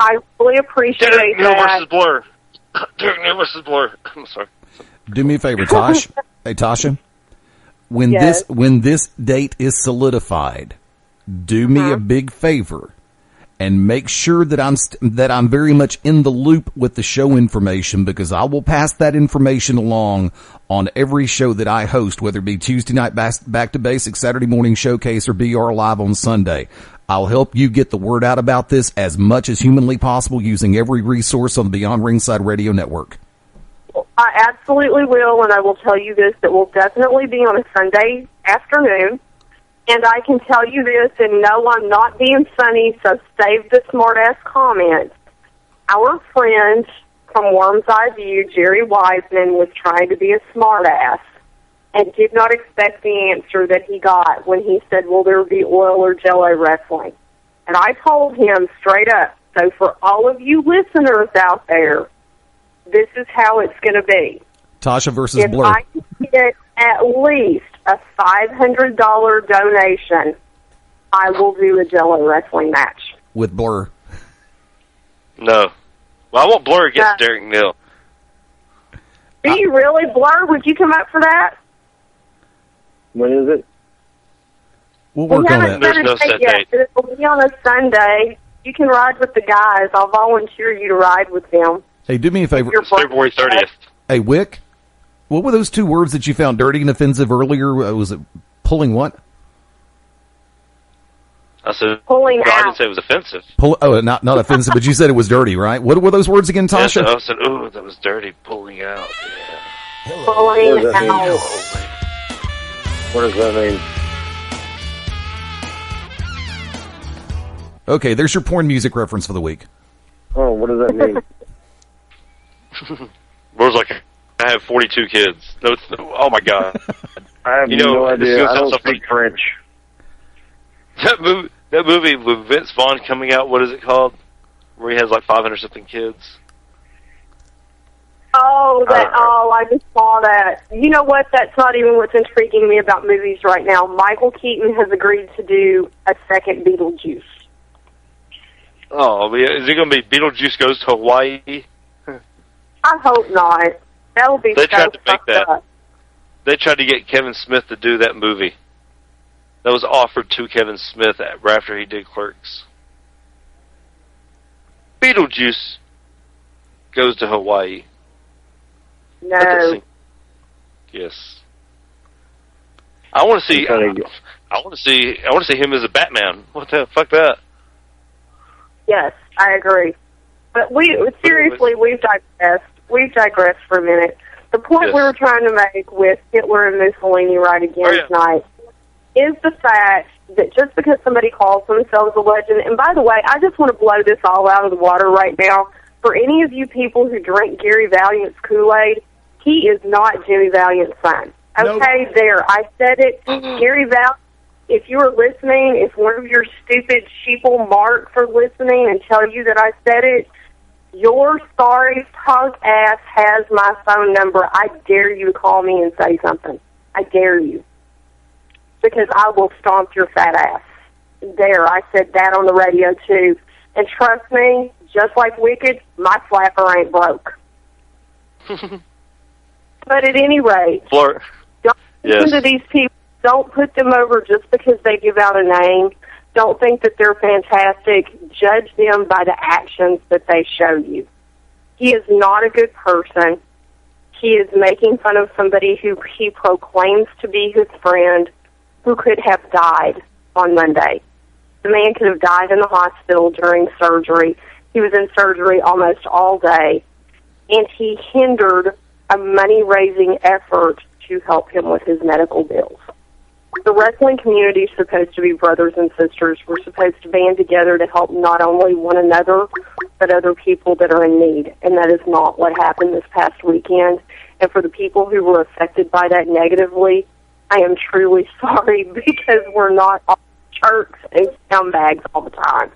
S4: I really appreciate
S2: Derek Neal
S4: that.
S2: versus Blur. Derek Neal versus Blur. I'm sorry.
S3: Do me a favor, Tosh. Hey, Tasha. When this date is solidified, do me a big favor and make sure that I'm very much in the loop with the show information, because I will pass that information along on every show that I host, whether it be Tuesday night Back to Basics, Saturday morning showcase, or BR Live on Sunday. I'll help you get the word out about this as much as humanly possible using every resource on the Beyond Ringside Radio Network.
S4: I absolutely will, and I will tell you this, it will definitely be on a Sunday afternoon. And I can tell you this, and no, I'm not being funny, so save the smart-ass comments. Our friend from Worm's Eye View, Jerry Wiseman, was trying to be a smart-ass and did not expect the answer that he got when he said, will there be oil or jello wrestling? And I told him straight up, so for all of you listeners out there, this is how it's going to be.
S3: Tasha versus Blur.
S4: If I can get at least a $500 donation, I will do a Jello wrestling match.
S3: With Blur.
S2: No. Well, I want Blur against Derek Neal.
S4: Do you really? Blur, would you come up for that?
S6: When is it?
S3: We'll work on that.
S2: There's no set date.
S4: It will be on a Sunday. You can ride with the guys. I'll volunteer you to ride with them.
S3: Hey, do me a favor.
S2: It's February 30th.
S3: Hey, Wick. What were those two words that you found dirty and offensive earlier? Was it pulling what?
S2: I said,
S4: Pulling
S2: no, I
S4: out.
S2: didn't say it was offensive.
S3: Not offensive, but you said it was dirty, right? What were those words again,
S2: Yes,
S3: Tasha?
S2: I said, ooh, that was dirty. Pulling out. Yeah.
S4: Pulling
S6: What does that mean?
S4: out.
S6: What does that mean?
S3: Okay, there's your porn music reference for the week.
S6: Oh, what does that mean?
S2: Rose like, I have 42 kids. No, oh my God.
S6: I have
S2: You know,
S6: no
S2: this
S6: idea.
S2: goes
S6: I don't
S2: on
S6: speak French.
S2: That movie with Vince Vaughn coming out, what is it called? Where he has like 500 something kids.
S4: Oh, I just saw that. You know what? That's not even what's intriguing me about movies right now. Michael Keaton has agreed to do a second Beetlejuice.
S2: Oh, is it going to be Beetlejuice Goes to Hawaii?
S4: I hope not. That would be
S2: They
S4: so
S2: tried to make
S4: fucked
S2: that.
S4: up.
S2: They tried to get Kevin Smith to do that movie. That was offered to Kevin Smith after he did Clerks. Beetlejuice Goes to Hawaii.
S4: No.
S2: Yes. I want to see.
S6: I'm trying to get-
S2: I want to see him as a Batman. What the fuck that?
S4: Yes, I agree. But seriously, we've digressed. We've digressed for a minute. The point
S2: Yes.
S4: we were trying to make with Hitler and Mussolini right again
S2: Oh, yeah.
S4: tonight is the fact that just because somebody calls themselves a legend, and by the way, I just want to blow this all out of the water right now. For any of you people who drink Gary Valiant's Kool-Aid, he is not Jimmy Valiant's son. Okay,
S3: Nope.
S4: there. I said it. Gary Valiant, if you are listening, if one of your stupid sheeple marks are listening and tell you that I said it, your sorry punk ass has my phone number. I dare you to call me and say something. I dare you. Because I will stomp your fat ass. There, I said that on the radio too. And trust me, just like Wicked, my flapper ain't broke. But at any rate,
S2: Flirt.
S4: don't
S2: Yes.
S4: listen to these people. Don't put them over just because they give out a name. Don't think that they're fantastic. Judge them by the actions that they show you. He is not a good person. He is making fun of somebody who he proclaims to be his friend, who could have died on Monday. The man could have died in the hospital during surgery. He was in surgery almost all day, and he hindered a money-raising effort to help him with his medical bills. The wrestling community is supposed to be brothers and sisters. We're supposed to band together to help not only one another, but other people that are in need. And that is not what happened this past weekend. And for the people who were affected by that negatively, I am truly sorry, because we're not all jerks and scumbags all the time.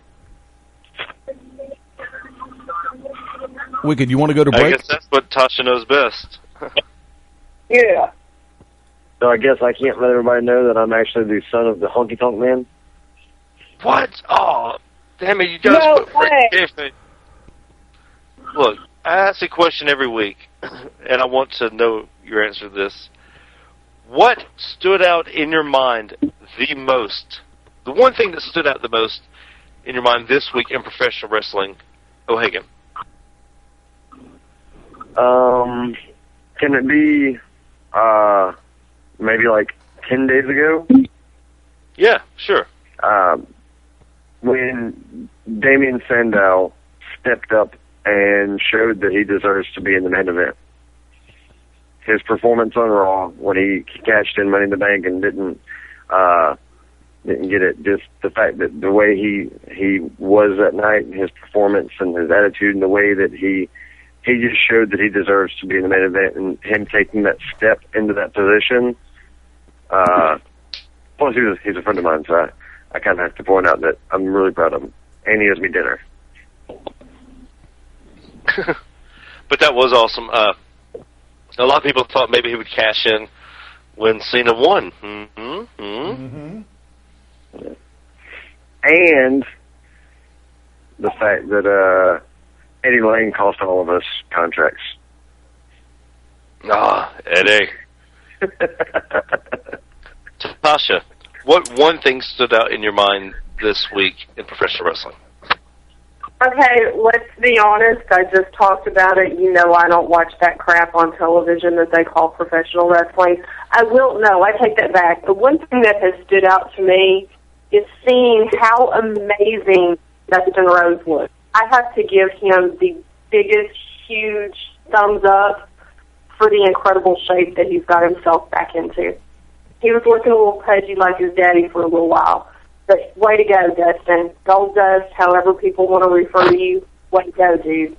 S3: Wicked, you want to go to
S2: I
S3: break?
S2: guess that's what Tasha knows best.
S4: Yeah.
S6: So I guess I can't let everybody know that I'm actually the son of the Honky Tonk Man.
S2: What? Oh, damn it! You guys
S4: No
S2: put
S4: way.
S2: everything. Look, I ask a question every week, and I want to know your answer to this. What stood out in your mind the most? The one thing that stood out the most in your mind this week in professional wrestling, O'Hagan.
S6: Can it be, maybe like 10 days ago?
S2: Yeah, sure.
S6: When Damien Sandow stepped up and showed that he deserves to be in the main event. His performance on Raw, when he cashed in Money in the Bank and didn't get it, just the fact that the way he was that night, and his performance and his attitude and the way that he just showed that he deserves to be in the main event, and him taking that step into that position. Plus, he's a friend of mine, so I kind of have to point out that I'm really proud of him. And he owes me dinner.
S2: But that was awesome. A lot of people thought maybe he would cash in when Cena won.
S6: And the fact that Eddie Layne cost all of us contracts.
S2: Ah, Eddie. Tasha, what one thing stood out in your mind this week in professional wrestling?
S4: Okay, let's be honest. I just talked about it. You know I don't watch that crap on television that they call professional wrestling. I take that back. The one thing that has stood out to me is seeing how amazing Dustin Rhodes was. I have to give him the biggest, huge thumbs up for the incredible shape that he's got himself back into. He was looking a little pudgy like his daddy for a little while. But way to go, Dustin. Gold Dust, however people want to refer to you, way to go, dude.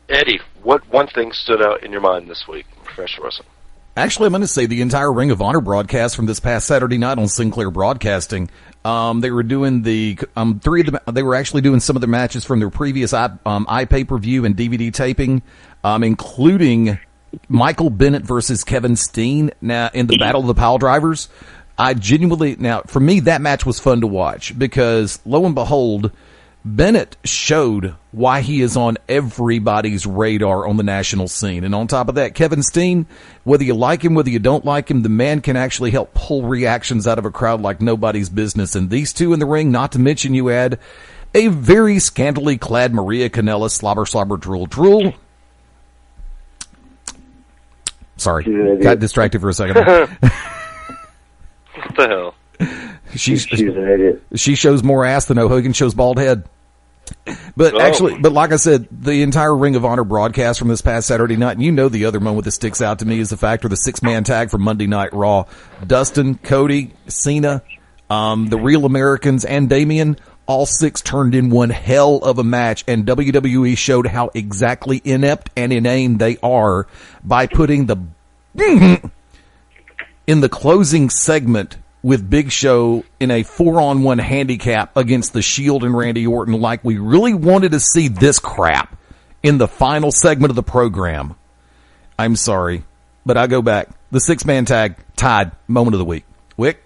S2: Eddie, what one thing stood out in your mind this week in professional wrestling?
S3: Actually, I'm going to say the entire Ring of Honor broadcast from this past Saturday night on Sinclair Broadcasting. They were doing they were actually doing some of the matches from their previous iPay-per-view and DVD taping, including Michael Bennett versus Kevin Steen now in the Battle of the Pile Drivers. For me, that match was fun to watch because, lo and behold, Bennett showed why he is on everybody's radar on the national scene. And on top of that, Kevin Steen, whether you like him, whether you don't like him, the man can actually help pull reactions out of a crowd like nobody's business. And these two in the ring, not to mention you add a very scantily clad Maria Kanellis, slobber, drool. Sorry, got distracted for a second.
S2: What the hell?
S6: She's an idiot.
S3: She shows more ass than O'Hogan shows bald head. But like I said, the entire Ring of Honor broadcast from this past Saturday night, and you know the other moment that sticks out to me is the fact of the 6-man tag from Monday Night Raw. Dustin, Cody, Cena, the Real Americans, and Damian, all 6 turned in one hell of a match, and WWE showed how exactly inept and inane they are by putting the in the closing segment with Big Show in a 4-on-1 handicap against the Shield and Randy Orton, like we really wanted to see this crap in the final segment of the program. I'm sorry, but I go back. The 6-man tag, tied, moment of the week. Wick?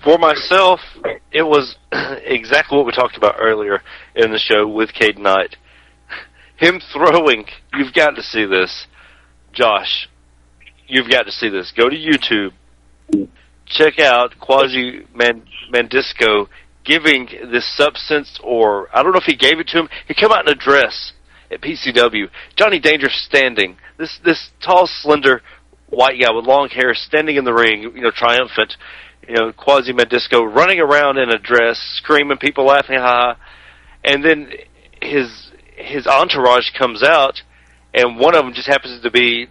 S2: For myself, it was exactly what we talked about earlier in the show with Cade Knight. Him throwing, you've got to see this. Josh, you've got to see this. Go to YouTube. Check out Quasi Mandisco giving this substance, or I don't know if he gave it to him. He came out in a dress at PCW. Johnny Danger standing. This tall, slender white guy with long hair standing in the ring, triumphant. Quasi Mandisco running around in a dress, screaming, people laughing, ha ha. And then his entourage comes out, and one of them just happens to be,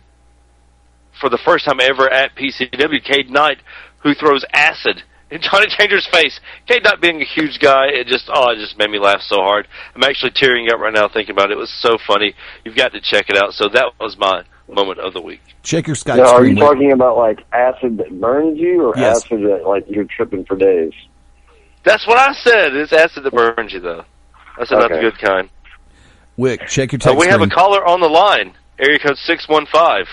S2: for the first time ever at PCW, Cade Knight, who throws acid in Johnny Danger's face. Cade Knight being a huge guy, it just made me laugh so hard. I'm actually tearing up right now thinking about it. It was so funny. You've got to check it out. So that was my moment of the week.
S3: Check your Skype
S6: now, are you
S3: screen,
S6: talking about like acid that burns you, or
S3: Yes.
S6: acid that like you're tripping for days?
S2: That's what I said. It's acid that burns you, though. I said not the good kind.
S3: Wick, check your text
S2: We have a
S3: screen.
S2: caller on the line. Area code 615.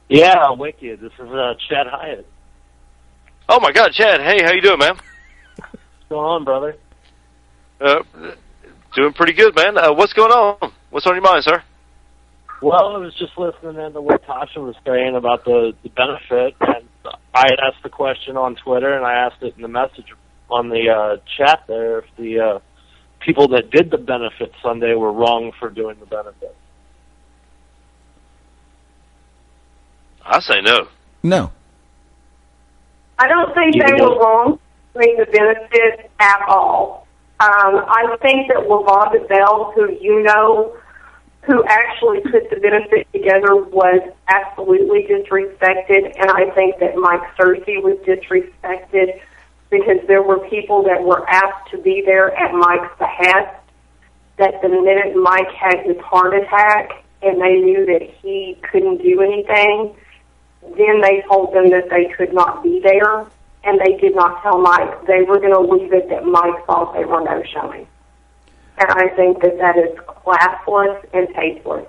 S7: Yeah, Wicked. This is Chad Hyatt.
S2: Oh my God, Chad! Hey, how you doing, man?
S7: What's going on, brother?
S2: Doing pretty good, man. What's going on? What's on your mind, sir?
S7: Well, I was just listening to what Tasha was saying about the benefit, and I had asked the question on Twitter, and I asked it in the message on the chat there, if the people that did the benefit Sunday were wrong for doing the benefit.
S2: I say no.
S3: No.
S4: I don't think they were wrong doing the benefit at all. I think that LaVonda Bell, who actually put the benefit together, was absolutely disrespected, and I think that Mike Cersei was disrespected because there were people that were asked to be there at Mike's behest, that the minute Mike had his heart attack and they knew that he couldn't do anything, then they told them that they could not be there, and they did not tell Mike. They were going to leave it that Mike thought they were no-showing. And I think that is classless and tasteless.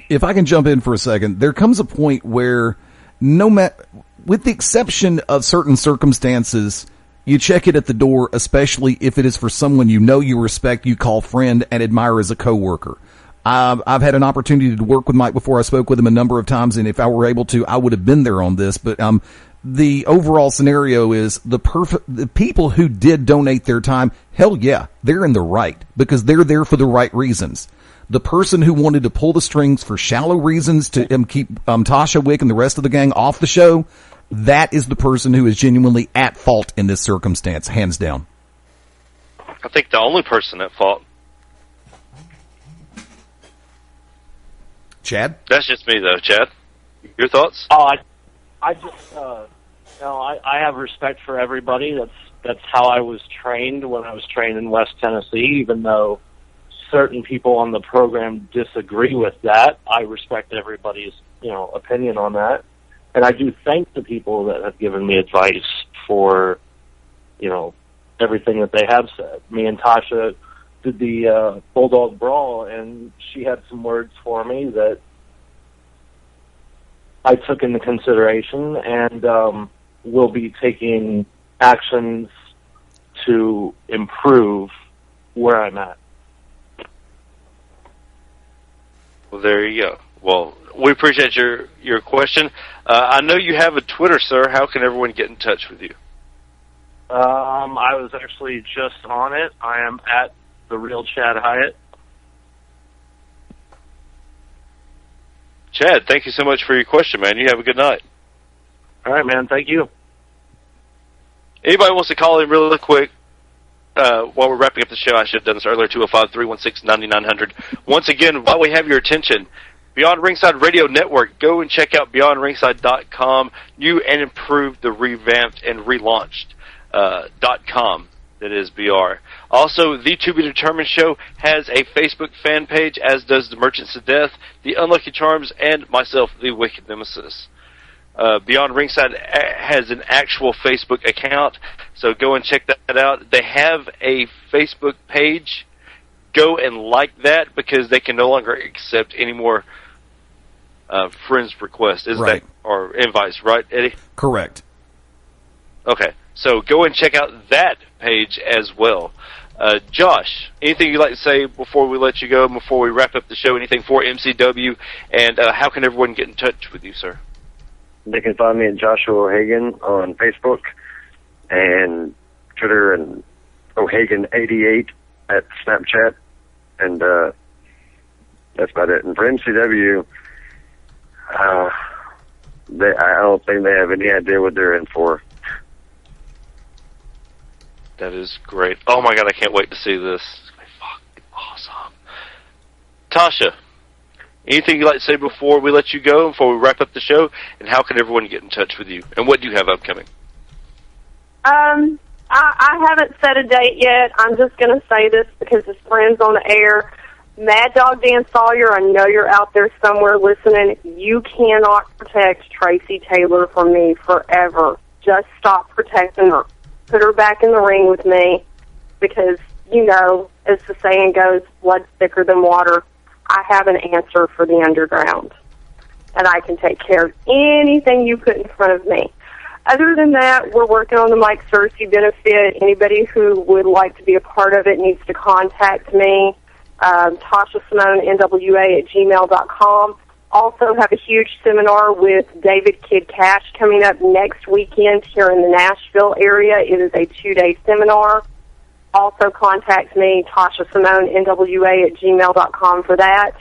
S3: If I can jump in for a second, there comes a point where with the exception of certain circumstances, you check it at the door, especially if it is for someone you respect, you call friend, and admire as a coworker. I've had an opportunity to work with Mike before. I spoke with him a number of times, and if I were able to, I would have been there on this. But the overall scenario is the people who did donate their time, hell yeah, they're in the right because they're there for the right reasons. The person who wanted to pull the strings for shallow reasons to keep Tasha, Wick, and the rest of the gang off the show, that is the person who is genuinely at fault in this circumstance, hands down.
S2: I think the only person at fault.
S3: Chad?
S2: That's just me, though. Chad, your thoughts?
S7: Oh, I just, I have respect for everybody. That's how I was trained when I was trained in West Tennessee, even though certain people on the program disagree with that. I respect everybody's, opinion on that. And I do thank the people that have given me advice for, everything that they have said. Me and Tasha did the Bulldog Brawl, and she had some words for me that I took into consideration, and will be taking actions to improve where I'm at.
S2: Well, there you go. Well, we appreciate your question. I know you have a Twitter, sir. How can everyone get in touch with you?
S7: I was actually just on it. I am at The Real Chad Hyatt.
S2: Chad, thank you so much for your question, man. You have a good night.
S7: All right, man. Thank you.
S2: Anybody wants to call in really quick while we're wrapping up the show? I should have done this earlier, 205-316-9900. Once again, while we have your attention, Beyond Ringside Radio Network, go and check out BeyondRingside.com, new and improved, the revamped and relaunched .com. That is BR. Also, the To Be Determined Show has a Facebook fan page, as does the Merchants of Death, the Unlucky Charms, and myself, the Wicked Nemesis. Beyond Ringside has an actual Facebook account, so go and check that out. They have a Facebook page. Go and like that because they can no longer accept any more friends requests. Is
S3: right.
S2: that or invites, right, Eddie?
S3: Correct.
S2: Okay, so go and check out that page as well. Josh, anything you'd like to say before we let you go, before we wrap up the show? Anything for MCW, and how can everyone get in touch with you, sir?
S6: They can find me at Joshua O'Hagan on Facebook and Twitter, and O'Hagan88 at Snapchat, and that's about it. And for MCW, I don't think they have any idea what they're in for.
S2: That is great. Oh my God, I can't wait to see this. It's going to be fucking awesome. Tasha, anything you'd like to say before we let you go, before we wrap up the show, and how can everyone get in touch with you? And what do you have upcoming?
S4: I haven't set a date yet. I'm just going to say this because it's friends on the air. Mad Dog Dan Sawyer, I know you're out there somewhere listening. You cannot protect Tracy Taylor from me forever. Just stop protecting her. Put her back in the ring with me because, as the saying goes, blood's thicker than water. I have an answer for the underground, and I can take care of anything you put in front of me. Other than that, we're working on the Mike Cersei benefit. Anybody who would like to be a part of it needs to contact me, Tasha Simone, NWA at gmail.com. Also have a huge seminar with David Kid Cash coming up next weekend here in the Nashville area. It is a 2-day seminar. Also contact me, Tasha Simone, NWA at gmail.com for that.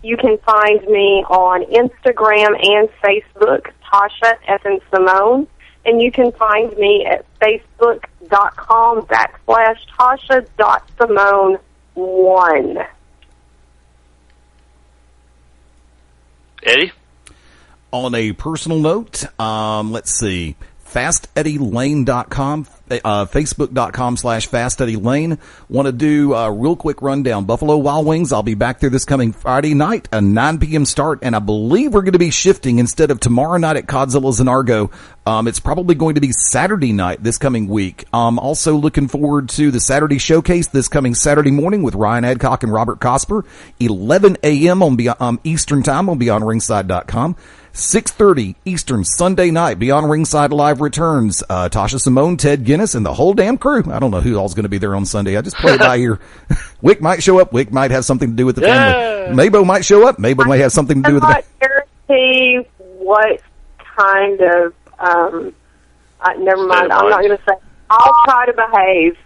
S4: You can find me on Instagram and Facebook, Tasha F. Simone. And you can find me at facebook.com/Tasha.Simone1.
S2: Eddie?
S3: On a personal note, let's see, FastEddieLayne.com, Facebook.com/FastEddieLayne. Want to do a real quick rundown. Buffalo Wild Wings, I'll be back there this coming Friday night, a 9 p.m. start, and I believe we're going to be shifting instead of tomorrow night at Codzilla's and Argo. It's probably going to be Saturday night this coming week. Also looking forward to the Saturday showcase this coming Saturday morning with Ryan Adcock and Robert Cosper, 11 a.m. on Eastern Time on BeyondRingside.com. 6:30 Eastern Sunday night, Beyond Ringside Live returns. Tasha Simone, Ted Guinness, and the whole damn crew. I don't know who all's going to be there on Sunday. I just play it by ear. Wick might show up. Wick might have something to do with the family. Mabo might show up. Mabo may have something to do with the family.
S4: I'm not guarantee what kind of Never mind.
S2: of
S4: I'm not
S2: mind.
S4: going to say. I'll try to behave.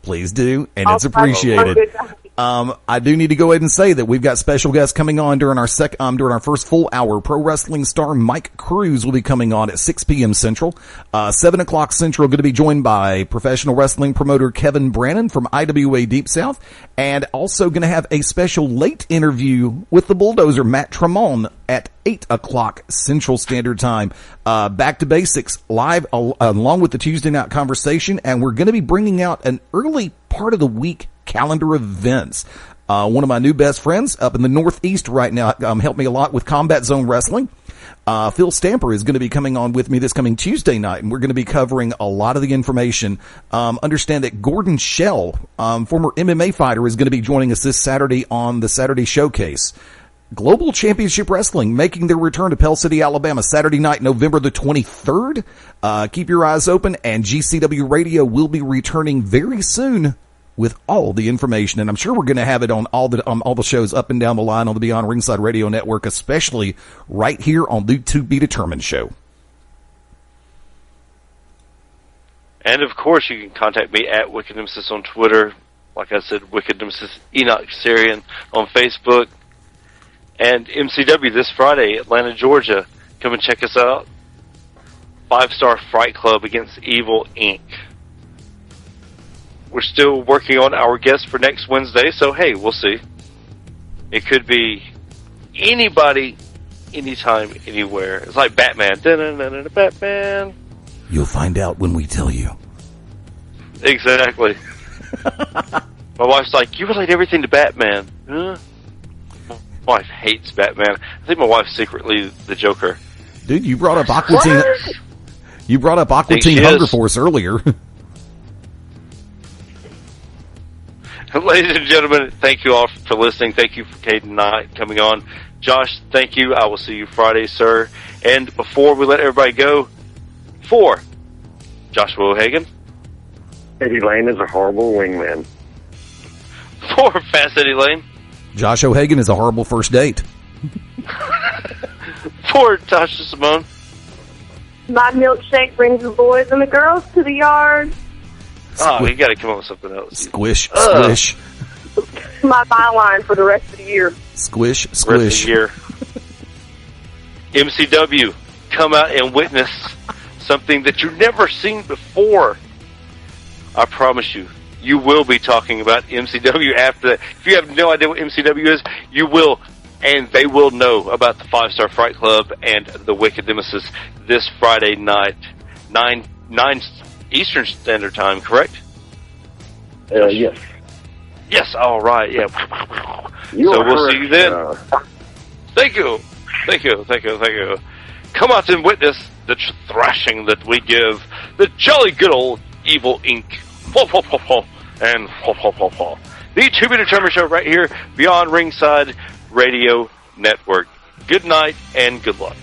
S3: Please do, and
S4: I'll
S3: it's
S4: try to
S3: appreciated.
S4: be good.
S3: I do need to go ahead and say that we've got special guests coming on during our during our first full hour. Pro wrestling star Mike Cruz will be coming on at 6 p.m. Central. 7 o'clock Central, going to be joined by professional wrestling promoter Kevin Brannon from IWA Deep South, and also going to have a special late interview with the Bulldozer Matt Tremont at 8 o'clock Central Standard Time. Back to basics live along with the Tuesday night conversation, and we're going to be bringing out an early part of the week calendar events. One of my new best friends up in the Northeast right now helped me a lot with Combat Zone Wrestling. Phil Stamper is going to be coming on with me this coming Tuesday night, and we're going to be covering a lot of the information. Understand that Gordon Shell, former MMA fighter, is going to be joining us this Saturday on the Saturday Showcase. Global Championship Wrestling making their return to Pell City, Alabama, Saturday night, November the 23rd. Keep your eyes open, and GCW Radio will be returning very soon with all the information, and I'm sure we're going to have it on all the shows up and down the line on the Beyond Ringside Radio Network, especially right here on the To Be Determined show.
S2: And of course, you can contact me at Wicked Nemesis on Twitter. Like I said, Wicked Nemesis Enoch Syrian on Facebook. And MCW this Friday, Atlanta, Georgia. Come and check us out. 5-Star Fright Club against Evil Inc. We're still working on our guest for next Wednesday, so hey, we'll see. It could be anybody, anytime, anywhere. It's like Batman. Da-da-da-da-da, Batman.
S3: You'll find out when we tell you.
S2: Exactly. My wife's like, you relate everything to Batman. Huh? My wife hates Batman. I think my wife's secretly the Joker.
S3: Dude, you brought up Aqua Teen. You brought up Aqua Teen Hunger Force earlier.
S2: Ladies and gentlemen, thank you all for listening. Thank you for Caden Knight coming on. Josh, thank you. I will see you Friday, sir. And before we let everybody go, for Joshua O'Hagan,
S6: Eddie Layne is a horrible wingman.
S2: for Fast Eddie Layne,
S3: Josh O'Hagan is a horrible first date.
S2: for Tasha Simone,
S4: My milkshake brings the boys and the girls to the yard.
S2: oh, you got to come up with something else.
S3: Squish, squish.
S4: My byline for the rest of the year.
S3: Squish,
S2: Rest of the
S3: squish.
S2: year. MCW, come out and witness something that you've never seen before. I promise you, you will be talking about MCW after that. If you have no idea what MCW is, you will, and they will know about the 5-Star Fright Club and the Wicked Nemesis this Friday night, 9 Eastern Standard Time, correct?
S6: Yes.
S2: Yes, all right, yeah.
S6: You
S2: So
S6: are
S2: we'll see you then.
S6: correct.
S2: Thank you. Thank you, thank you, thank you. Come out and witness the thrashing that we give the jolly good old Evil Inc. Ho, ho, ho, ho, and ho, ho, ho, ho. The To Be Determined show right here, Beyond Ringside Radio Network. Good night and good luck.